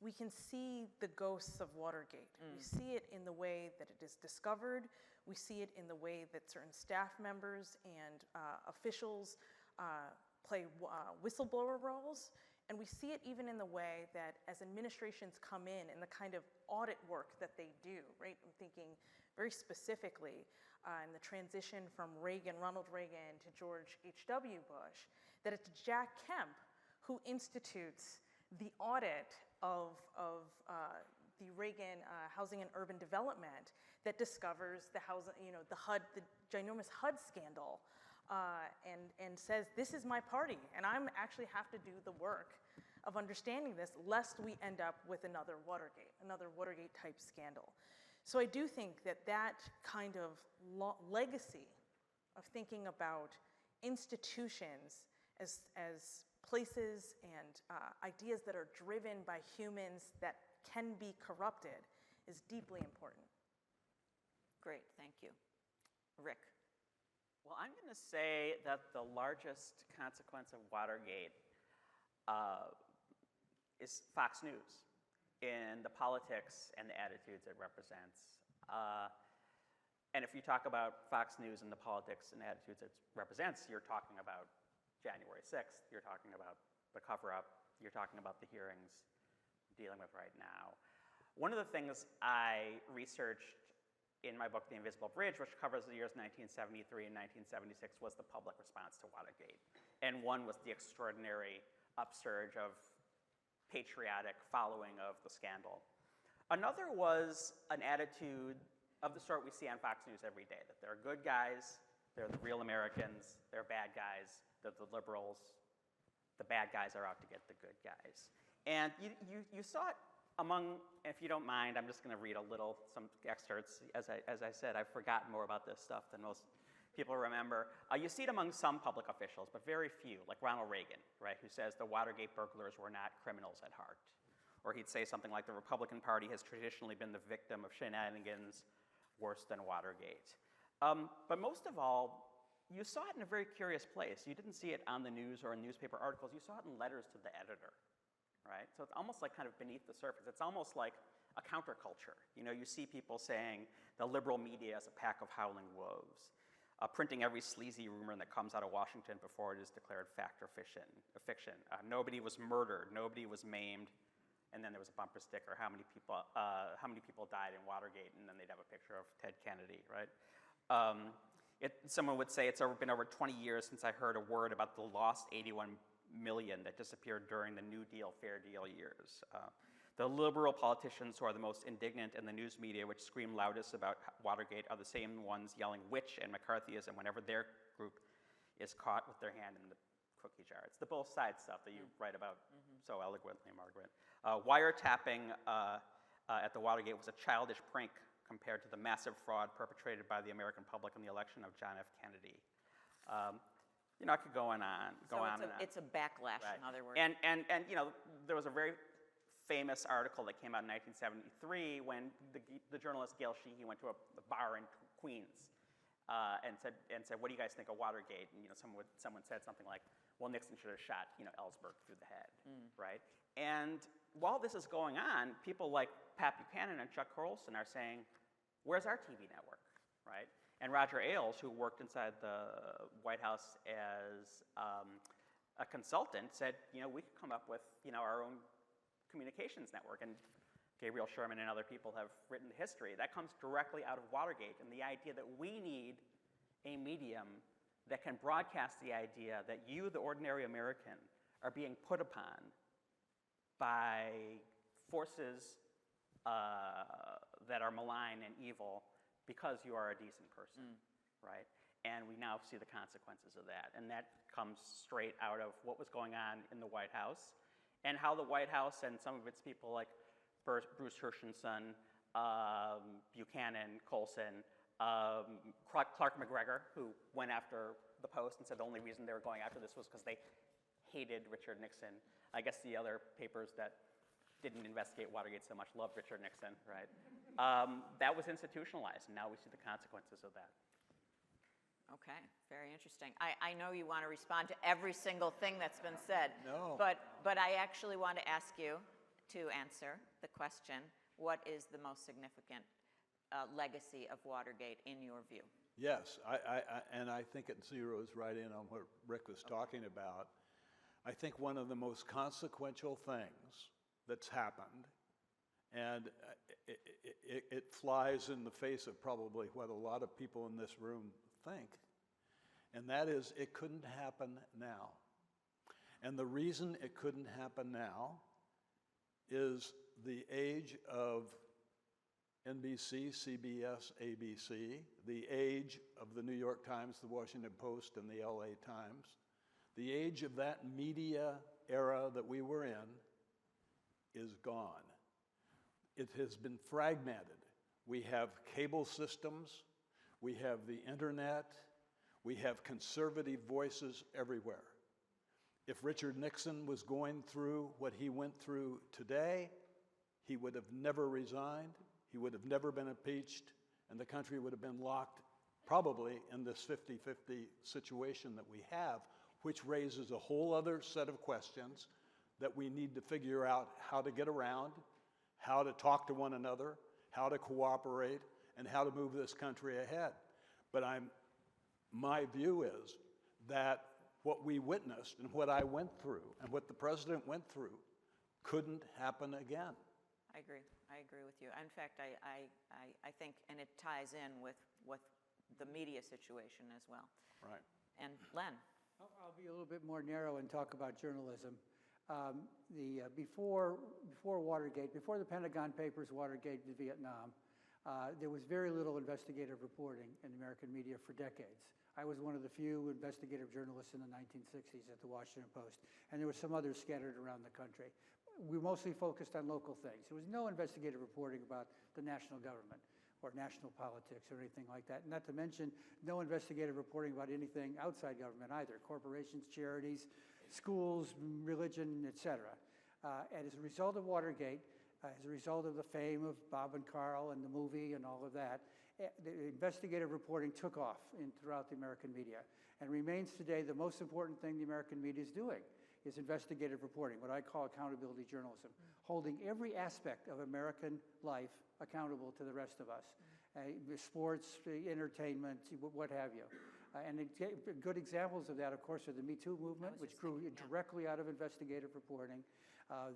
we can see the ghosts of Watergate. We see it in the way that it is discovered. We see it in the way that certain staff members and officials play whistleblower roles. And we see it even in the way that as administrations come in and the kind of audit work that they do, right? I'm thinking very specifically in the transition from Ronald Reagan to George H.W. Bush, that it's Jack Kemp who institutes the audit of the Reagan Housing and Urban Development that discovers the housing, the ginormous HUD scandal, and says, this is my party, and I actually have to do the work of understanding this, lest we end up with another Watergate type scandal. So I do think that that kind of legacy of thinking about institutions as places and ideas that are driven by humans that can be corrupted is deeply important. Great, thank you. Rick. Well, I'm going to say that the largest consequence of Watergate is Fox News in the politics and the attitudes it represents. And if you talk about Fox News and the politics and attitudes it represents, you're talking about January 6th, you're talking about the cover-up, you're talking about the hearings we're dealing with right now. One of the things I researched in my book, The Invisible Bridge, which covers the years 1973 and 1976, was the public response to Watergate. And one was the extraordinary upsurge of patriotic following of the scandal. Another was an attitude of the sort we see on Fox News every day, that there are good guys, they're the real Americans, there are bad guys, they're the liberals, the bad guys are out to get the good guys. And you saw it among, if you don't mind, I'm just going to read some excerpts. As I said, I've forgotten more about this stuff than most people remember. You see it among some public officials, but very few, like Ronald Reagan, right, who says the Watergate burglars were not criminals at heart. Or he'd say something like the Republican Party has traditionally been the victim of shenanigans worse than Watergate. But most of all, you saw it in a very curious place. You didn't see it on the news or in newspaper articles. You saw it in letters to the editor, right? So it's almost like kind of beneath the surface. It's almost like a counterculture. You see people saying the liberal media is a pack of howling wolves, printing every sleazy rumor that comes out of Washington before it is declared fact or fiction. Nobody was murdered, nobody was maimed, and then there was a bumper sticker, how many people died in Watergate, and then they'd have a picture of Ted Kennedy, right? Someone would say it's been over 20 years since I heard a word about the lost 81 million that disappeared during the New Deal, Fair Deal years. The liberal politicians who are the most indignant in the news media, which scream loudest about Watergate, are the same ones yelling witch and McCarthyism whenever their group is caught with their hand in the cookie jar. It's the both sides stuff that you write about so eloquently, Margaret. Wiretapping at the Watergate was a childish prank compared to the massive fraud perpetrated by the American public in the election of John F. Kennedy. I could go on and on. It's a backlash, Right. in other words. And there was a very famous article that came out in 1973 when the journalist Gail Sheehy went to a bar in Queens and said, what do you guys think of Watergate? And someone said something like, well, Nixon should have shot Ellsberg through the head, right? And while this is going on, people like Pat Buchanan and Chuck Colson are saying, where's our TV network, right? And Roger Ailes, who worked inside the White House as a consultant, said, we could come up with, our own communications network. And Gabriel Sherman and other people have written the history. That comes directly out of Watergate and the idea that we need a medium that can broadcast the idea that you, the ordinary American, are being put upon by forces that are malign and evil because you are a decent person, right? And we now see the consequences of that. And that comes straight out of what was going on in the White House and how the White House and some of its people like Bruce Hershenson, Buchanan, Colson, Clark McGregor, who went after the Post and said the only reason they were going after this was because they hated Richard Nixon. I guess the other papers that didn't investigate Watergate so much loved Richard Nixon, right? that was institutionalized, and now we see the consequences of that. Okay, very interesting. I know you want to respond to every single thing that's been said. No. But I actually want to ask you to answer the question, what is the most significant legacy of Watergate in your view? Yes, and I think it zeroes right in on what Rick was talking about. I think one of the most consequential things that's happened, and it flies in the face of probably what a lot of people in this room think, and that is it couldn't happen now. And the reason it couldn't happen now is the age of NBC, CBS, ABC, the age of the New York Times, the Washington Post, and the LA Times, the age of that media era that we were in is gone. It has been fragmented. We have cable systems, we have the internet, we have conservative voices everywhere. If Richard Nixon was going through what he went through today, he would have never resigned, he would have never been impeached, and the country would have been locked probably in this 50-50 situation that we have, which raises a whole other set of questions that we need to figure out how to get around, how to talk to one another, how to cooperate, and how to move this country ahead. But my view is that what we witnessed and what I went through and what the president went through couldn't happen again. I agree. I agree with you. In fact, I think, and it ties in with the media situation as well. Right. And Len? I'll be a little bit more narrow and talk about journalism. Before Watergate, before the Pentagon Papers, Watergate, to Vietnam, there was very little investigative reporting in the American media for decades. I was one of the few investigative journalists in the 1960s at the Washington Post, and there were some others scattered around the country. We mostly focused on local things. There was no investigative reporting about the national government or national politics or anything like that. Not to mention, no investigative reporting about anything outside government either, corporations, charities, schools, religion, et cetera. And as a result of Watergate, as a result of the fame of Bob and Carl and the movie and all of that, the investigative reporting took off throughout the American media and remains today the most important thing the American media is doing is investigative reporting, what I call accountability journalism, holding every aspect of American life accountable to the rest of us, sports, entertainment, what have you. And good examples of that, of course, are the Me Too movement, which grew directly out of investigative reporting.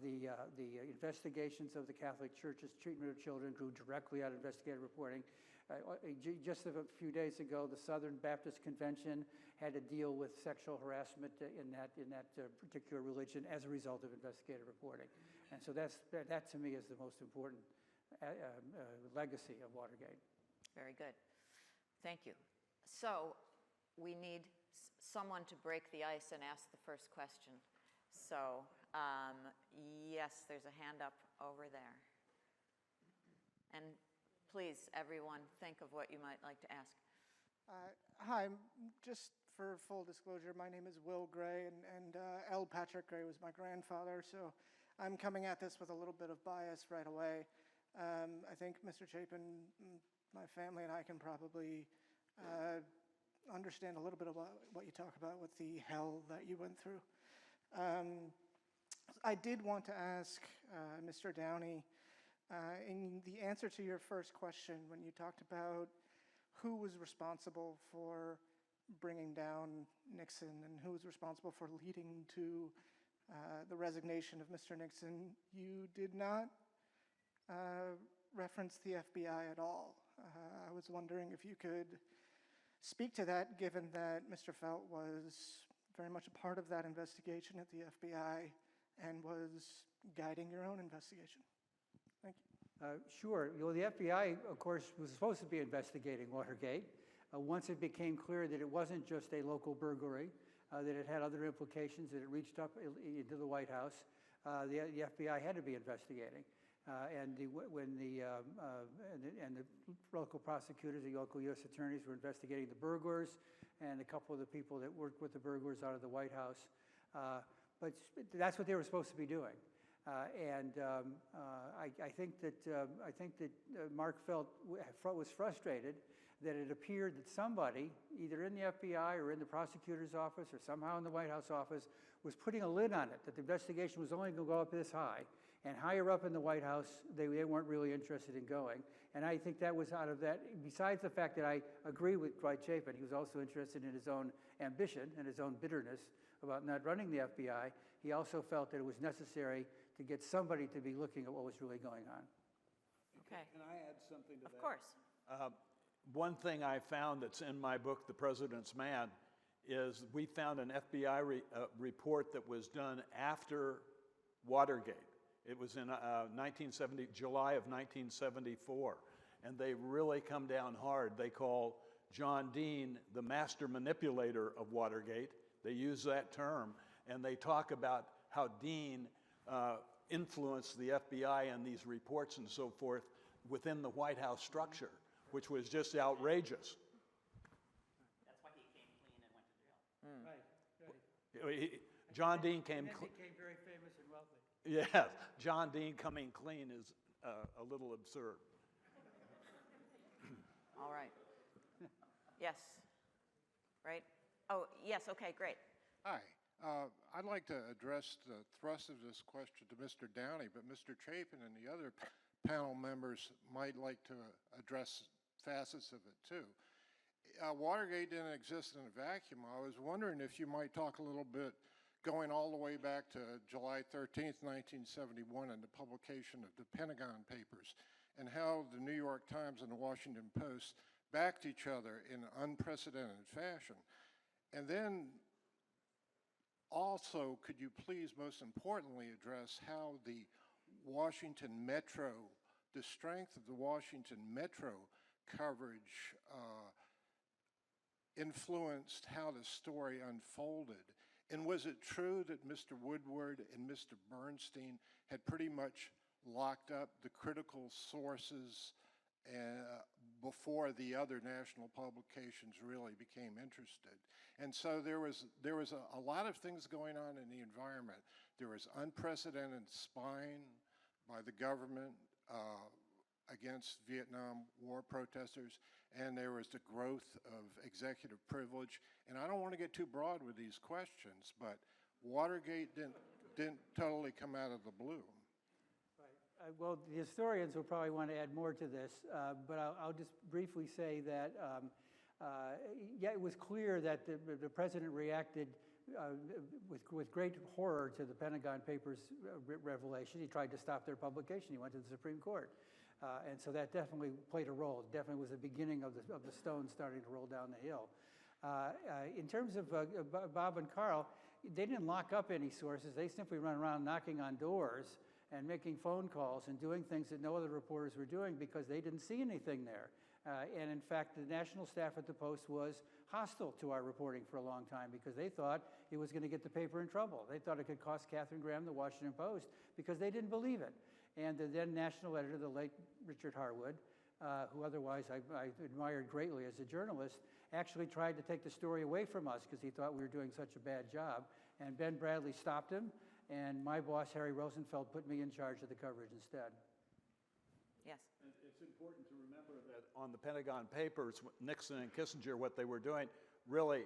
The investigations of the Catholic Church's treatment of children grew directly out of investigative reporting. Just a few days ago, the Southern Baptist Convention had to deal with sexual harassment in that particular religion as a result of investigative reporting. And so that to me is the most important legacy of Watergate. Very good. Thank you. So we need someone to break the ice and ask the first question. So yes, there's a hand up over there. And please, everyone, think of what you might like to ask. Hi, just for full disclosure, my name is Will Gray, and L. Patrick Gray was my grandfather, so I'm coming at this with a little bit of bias right away. I think Mr. Chapin, my family and I can probably understand a little bit about what you talk about with the hell that you went through. I did want to ask Mr. Downey, in the answer to your first question, when you talked about who was responsible for bringing down Nixon and who was responsible for leading to the resignation of Mr. Nixon, you did not reference the FBI at all. I was wondering if you could speak to that, given that Mr. Felt was very much a part of that investigation at the FBI and was guiding your own investigation. Thank you. Sure. Well, the FBI, of course, was supposed to be investigating Watergate. Once it became clear that it wasn't just a local burglary, that it had other implications, that it reached up into the White House, the FBI had to be investigating. And the local prosecutors, the local U.S. attorneys were investigating the burglars and a couple of the people that worked with the burglars out of the White House. But that's what they were supposed to be doing. I think that Mark was frustrated that it appeared that somebody, either in the FBI or in the prosecutor's office or somehow in the White House office, was putting a lid on it, that the investigation was only going to go up this high. And higher up in the White House, they weren't really interested in going. And I think that was out of that, besides the fact that I agree with Dwight Chapin, he was also interested in his own ambition and his own bitterness about not running the FBI. He also felt that it was necessary to get somebody to be looking at what was really going on. Okay. Can I add something to that? Of course. One thing I found that's in my book, The President's Man, is we found an FBI report that was done after Watergate. It was in July of 1974, and they really come down hard. They call John Dean the master manipulator of Watergate. They use that term, and they talk about how Dean influenced the FBI and these reports and so forth within the White House structure, which was just outrageous. That's why he came clean and went to jail. Right. John Dean came. And then became very famous and wealthy. Yes, John Dean coming clean is a little absurd. All right. Yes. Right? Oh, yes, okay, great. Hi. I'd like to address the thrust of this question to Mr. Downey, but Mr. Chapin and the other panel members might like to address facets of it too. Watergate didn't exist in a vacuum. I was wondering if you might talk a little bit going all the way back to July 13th, 1971 and the publication of the Pentagon Papers and how the New York Times and the Washington Post backed each other in an unprecedented fashion. And then also, could you please, most importantly, address how the Washington Metro, the strength of the Washington Metro coverage influenced how the story unfolded? And was it true that Mr. Woodward and Mr. Bernstein had pretty much locked up the critical sources before the other national publications really became interested? And so there was a lot of things going on in the environment. There was unprecedented spying by the government against Vietnam War protesters, and there was the growth of executive privilege. And I don't want to get too broad with these questions, but Watergate didn't totally come out of the blue. Right. Well, the historians will probably want to add more to this, but I'll just briefly say that, yeah, it was clear that the president reacted with great horror to the Pentagon Papers revelation. He tried to stop their publication. He went to the Supreme Court. And so that definitely played a role. It definitely was the beginning of the stones starting to roll down the hill. In terms of Bob and Carl, they didn't lock up any sources. They simply run around knocking on doors and making phone calls and doing things that no other reporters were doing because they didn't see anything there. And in fact, the national staff at the Post was hostile to our reporting for a long time because they thought it was going to get the paper in trouble. They thought it could cost Katharine Graham the Washington Post because they didn't believe it. And the then national editor, the late Richard Harwood, who otherwise I admired greatly as a journalist, actually tried to take the story away from us because he thought we were doing such a bad job. And Ben Bradley stopped him, and my boss, Harry Rosenfeld, put me in charge of the coverage instead. Yes. And it's important to remember that on the Pentagon Papers, Nixon and Kissinger, what they were doing, really,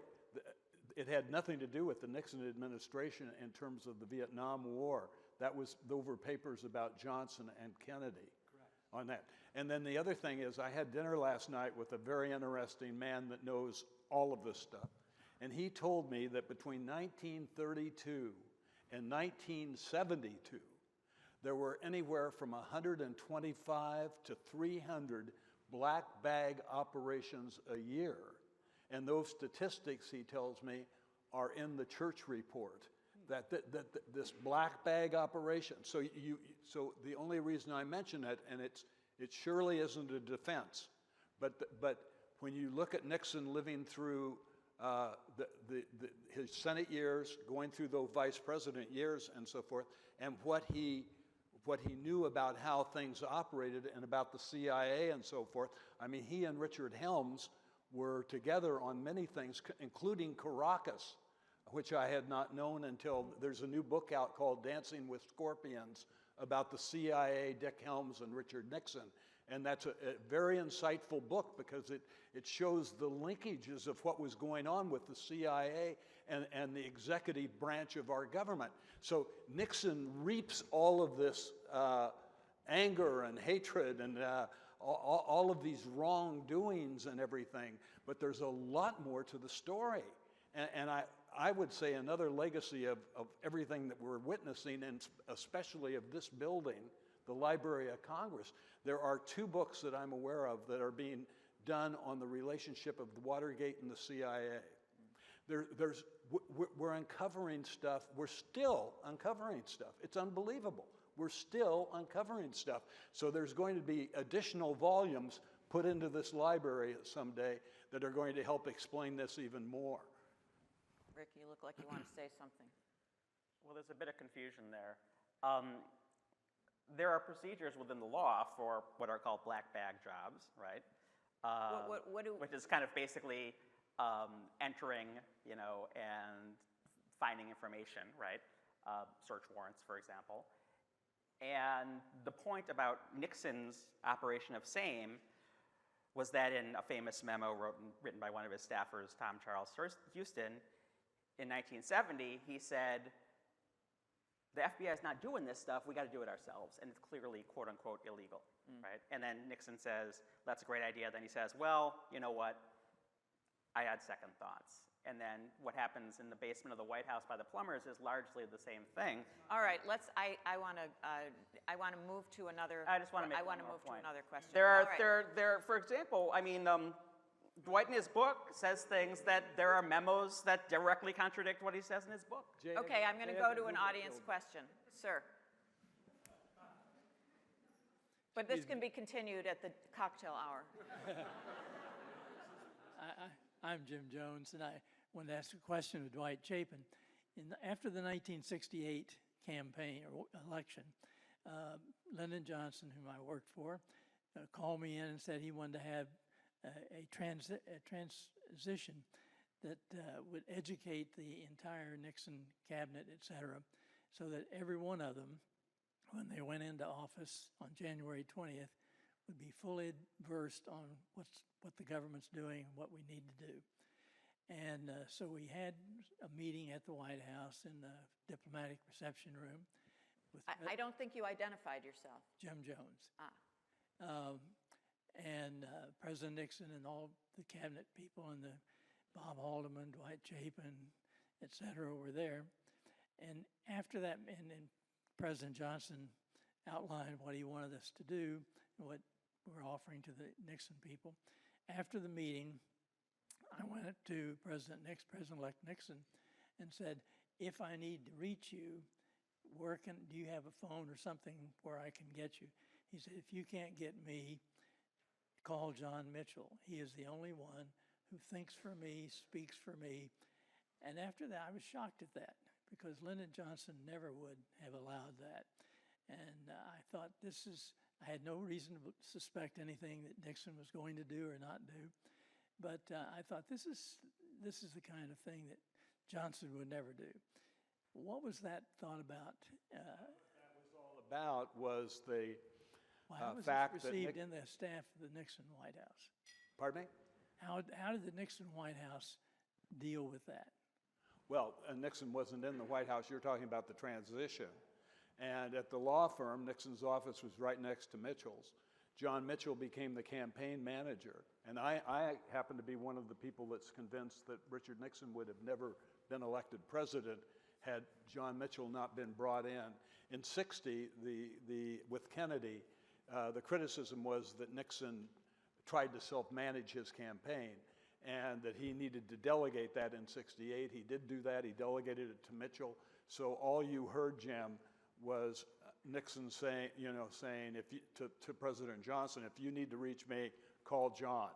it had nothing to do with the Nixon administration in terms of the Vietnam War. Those were papers about Johnson and Kennedy. Correct. On that. And then the other thing is I had dinner last night with a very interesting man that knows all of this stuff. And he told me that between 1932 and 1972, there were anywhere from 125 to 300 black bag operations a year. And those statistics, he tells me, are in the Church report. That this black bag operation. So the only reason I mention it, and it surely isn't a defense, but when you look at Nixon living through his Senate years, going through those vice president years, and so forth, and what he knew about how things operated and about the CIA and so forth. I mean, he and Richard Helms were together on many things, including Caracas. which I had not known until there's a new book out called Dancing with Scorpions about the CIA, Dick Helms and Richard Nixon. And that's a very insightful book because it shows the linkages of what was going on with the CIA and the executive branch of our government. So Nixon reaps all of this anger and hatred and all of these wrongdoings and everything, but there's a lot more to the story. And I would say another legacy of everything that we're witnessing, and especially of this building, the Library of Congress, there are 2 books that I'm aware of that are being done on the relationship of the Watergate and the CIA. We're uncovering stuff. We're still uncovering stuff. It's unbelievable. We're still uncovering stuff. So there's going to be additional volumes put into this library someday that are going to help explain this even more. Rick, you look like you want to say something. Well, there's a bit of confusion there. There are procedures within the law for what are called black bag jobs, right? Which is kind of basically entering, and finding information, right? Search warrants, for example. And the point about Nixon's operation of SAME was that in a famous memo written by one of his staffers, Tom Charles Houston, in 1970, he said, the FBI is not doing this stuff, we got to do it ourselves, and it's clearly, quote unquote, illegal, right? And then Nixon says, that's a great idea. Then he says, well, you know what? I had second thoughts. And then what happens in the basement of the White House by the plumbers is largely the same thing. All right, I want to move to another. I just want to make I want to one more move point. to another question. There are, All right. for example, I mean, Dwight in his book says things that there are memos that directly contradict what he says in his book. Okay, I'm going to go to an audience question. Sir. But this can be continued at the cocktail hour. I'm Jim Jones, and I wanted to ask a question of Dwight Chapin. After the 1968 campaign or election, Lyndon Johnson, whom I worked for, called me in and said he wanted to have a transition that would educate the entire Nixon cabinet, et cetera, so that every one of them, when they went into office on January 20th, would be fully versed on what the government's doing and what we need to do. And so we had a meeting at the White House in the diplomatic reception room. With I don't think you identified yourself. Jim Jones. Ah. And President Nixon and all the cabinet people and the Bob Haldeman, Dwight Chapin, et cetera, were there. And after that, and President Johnson outlined what he wanted us to do and what we're offering to the Nixon people. After the meeting, I went to President-elect Nixon and said, if I need to reach you, do you have a phone or something where I can get you? He said, if you can't get me, call John Mitchell. He is the only one who thinks for me, speaks for me. And after that, I was shocked at that because Lyndon Johnson never would have allowed that. And I thought I had no reason to suspect anything that Nixon was going to do or not do. But I thought this is the kind of thing that Johnson would never do. What was that thought about? What that was all about was the how was fact it that received in the staff of the Nixon White House? Pardon me? How did the Nixon White House deal with that? Well, Nixon wasn't in the White House. You're talking about the transition. And at the law firm, Nixon's office was right next to Mitchell's. John Mitchell became the campaign manager. And I happen to be one of the people that's convinced that Richard Nixon would have never been elected president had John Mitchell not been brought in. In '60, with Kennedy, the criticism was that Nixon tried to self-manage his campaign and that he needed to delegate that in '68. He did do that. He delegated it to Mitchell. So all you heard, Jim, was Nixon saying to President Johnson, if you need to reach me, call John.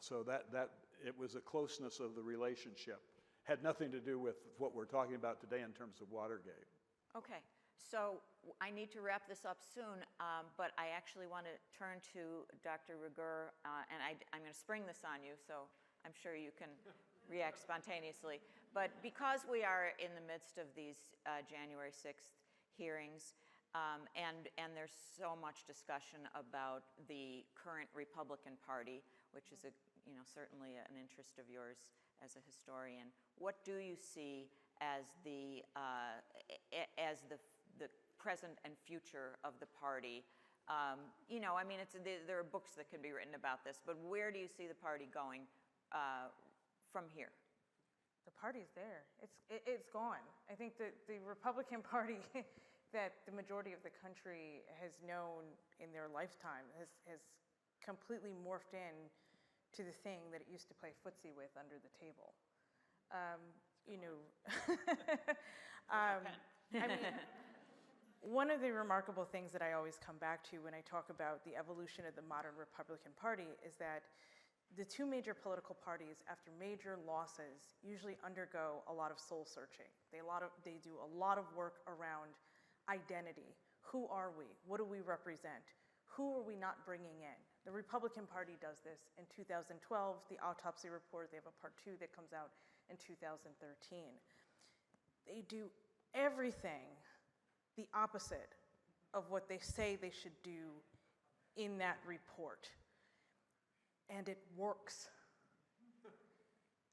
So that it was a closeness of the relationship. Had nothing to do with what we're talking about today in terms of Watergate. Okay, so I need to wrap this up soon, but I actually want to turn to Dr. Reger, and I'm going to spring this on you, so I'm sure you can react spontaneously. But because we are in the midst of these January 6th hearings, and there's so much discussion about the current Republican Party, which is certainly an interest of yours as a historian, what do you see as the present and future of the party? I mean, there are books that can be written about this, but where do you see the party going from here? The party's there. It's gone. I think that the Republican Party that the majority of the country has known in their lifetime has completely morphed in to the thing that it used to play footsie with under the table. I mean, one of the remarkable things that I always come back to when I talk about the evolution of the modern Republican Party is that the two major political parties, after major losses, usually undergo a lot of soul searching. They do a lot of work around identity. Who are we? What do we represent? Who are we not bringing in? The Republican Party does this. In 2012, the autopsy report, they have a part 2 that comes out in 2013. They do everything the opposite of what they say they should do in that report. And it works.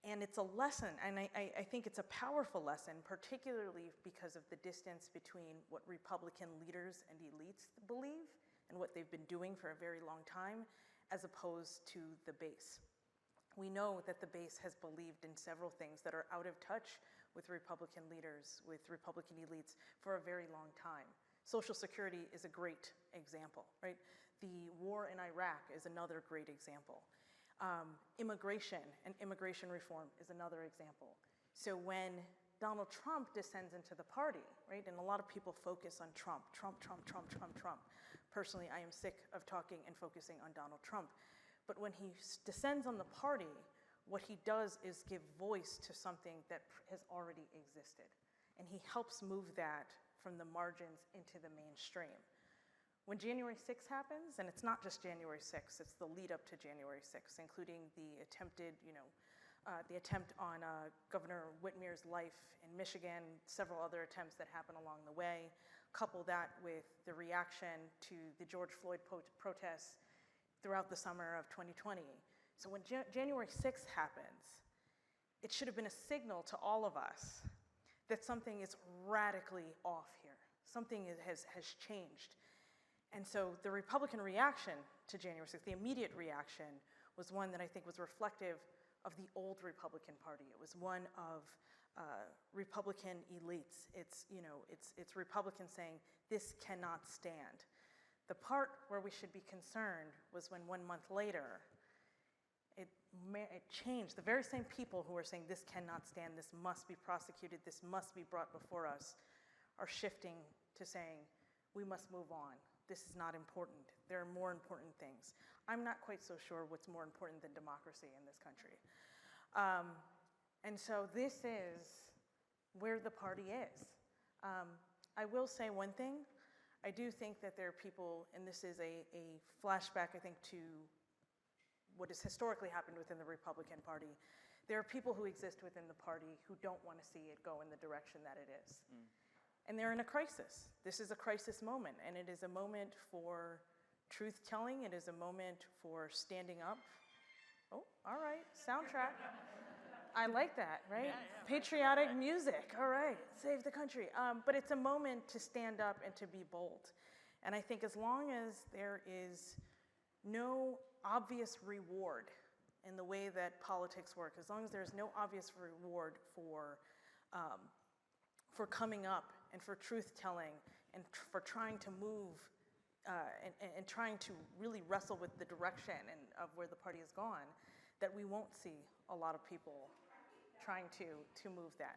And it's a lesson, and I think it's a powerful lesson, particularly because of the distance between what Republican leaders and elites believe and what they've been doing for a very long time, as opposed to the base. We know that the base has believed in several things that are out of touch with Republican leaders, with Republican elites for a very long time. Social Security is a great example, right? The war in Iraq is another great example. Immigration and immigration reform is another example. So when Donald Trump descends into the party, right, and a lot of people focus on Trump. Personally, I am sick of talking and focusing on Donald Trump. But when he descends on the party, what he does is give voice to something that has already existed. And he helps move that from the margins into the mainstream. When January 6th happens, and it's not just January 6th, it's the lead up to January 6th, including the attempt on Governor Whitmer's life in Michigan, several other attempts that happen along the way. Couple that with the reaction to the George Floyd protests throughout the summer of 2020. So when January 6th happens, it should have been a signal to all of us that something is radically off here. Something has changed. And so the Republican reaction to January 6th, the immediate reaction, was one that I think was reflective of the old Republican Party. It was one of Republican elites. It's Republicans saying, this cannot stand. The part where we should be concerned was when 1 month later, it changed. The very same people who are saying this cannot stand, this must be prosecuted, this must be brought before us, are shifting to saying, we must move on. This is not important. There are more important things. I'm not quite so sure what's more important than democracy in this country. And so this is where the party is. I will say one thing. I do think that there are people, and this is a flashback, I think, to what has historically happened within the Republican Party. There are people who exist within the party who don't want to see it go in the direction that it is. And they're in a crisis. This is a crisis moment, and it is a moment for truth-telling. It is a moment for standing up. Oh, all right, soundtrack. I like that, right? Patriotic music, all right, save the country. But it's a moment to stand up and to be bold. And I think as long as there is no obvious reward in the way that politics work, as long as there's no obvious reward for coming up and for truth-telling and for trying to move and trying to really wrestle with the direction of where the party has gone, that we won't see a lot of people trying to move that.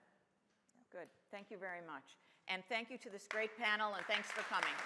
Good. Thank you very much. And thank you to this great panel, and thanks for coming.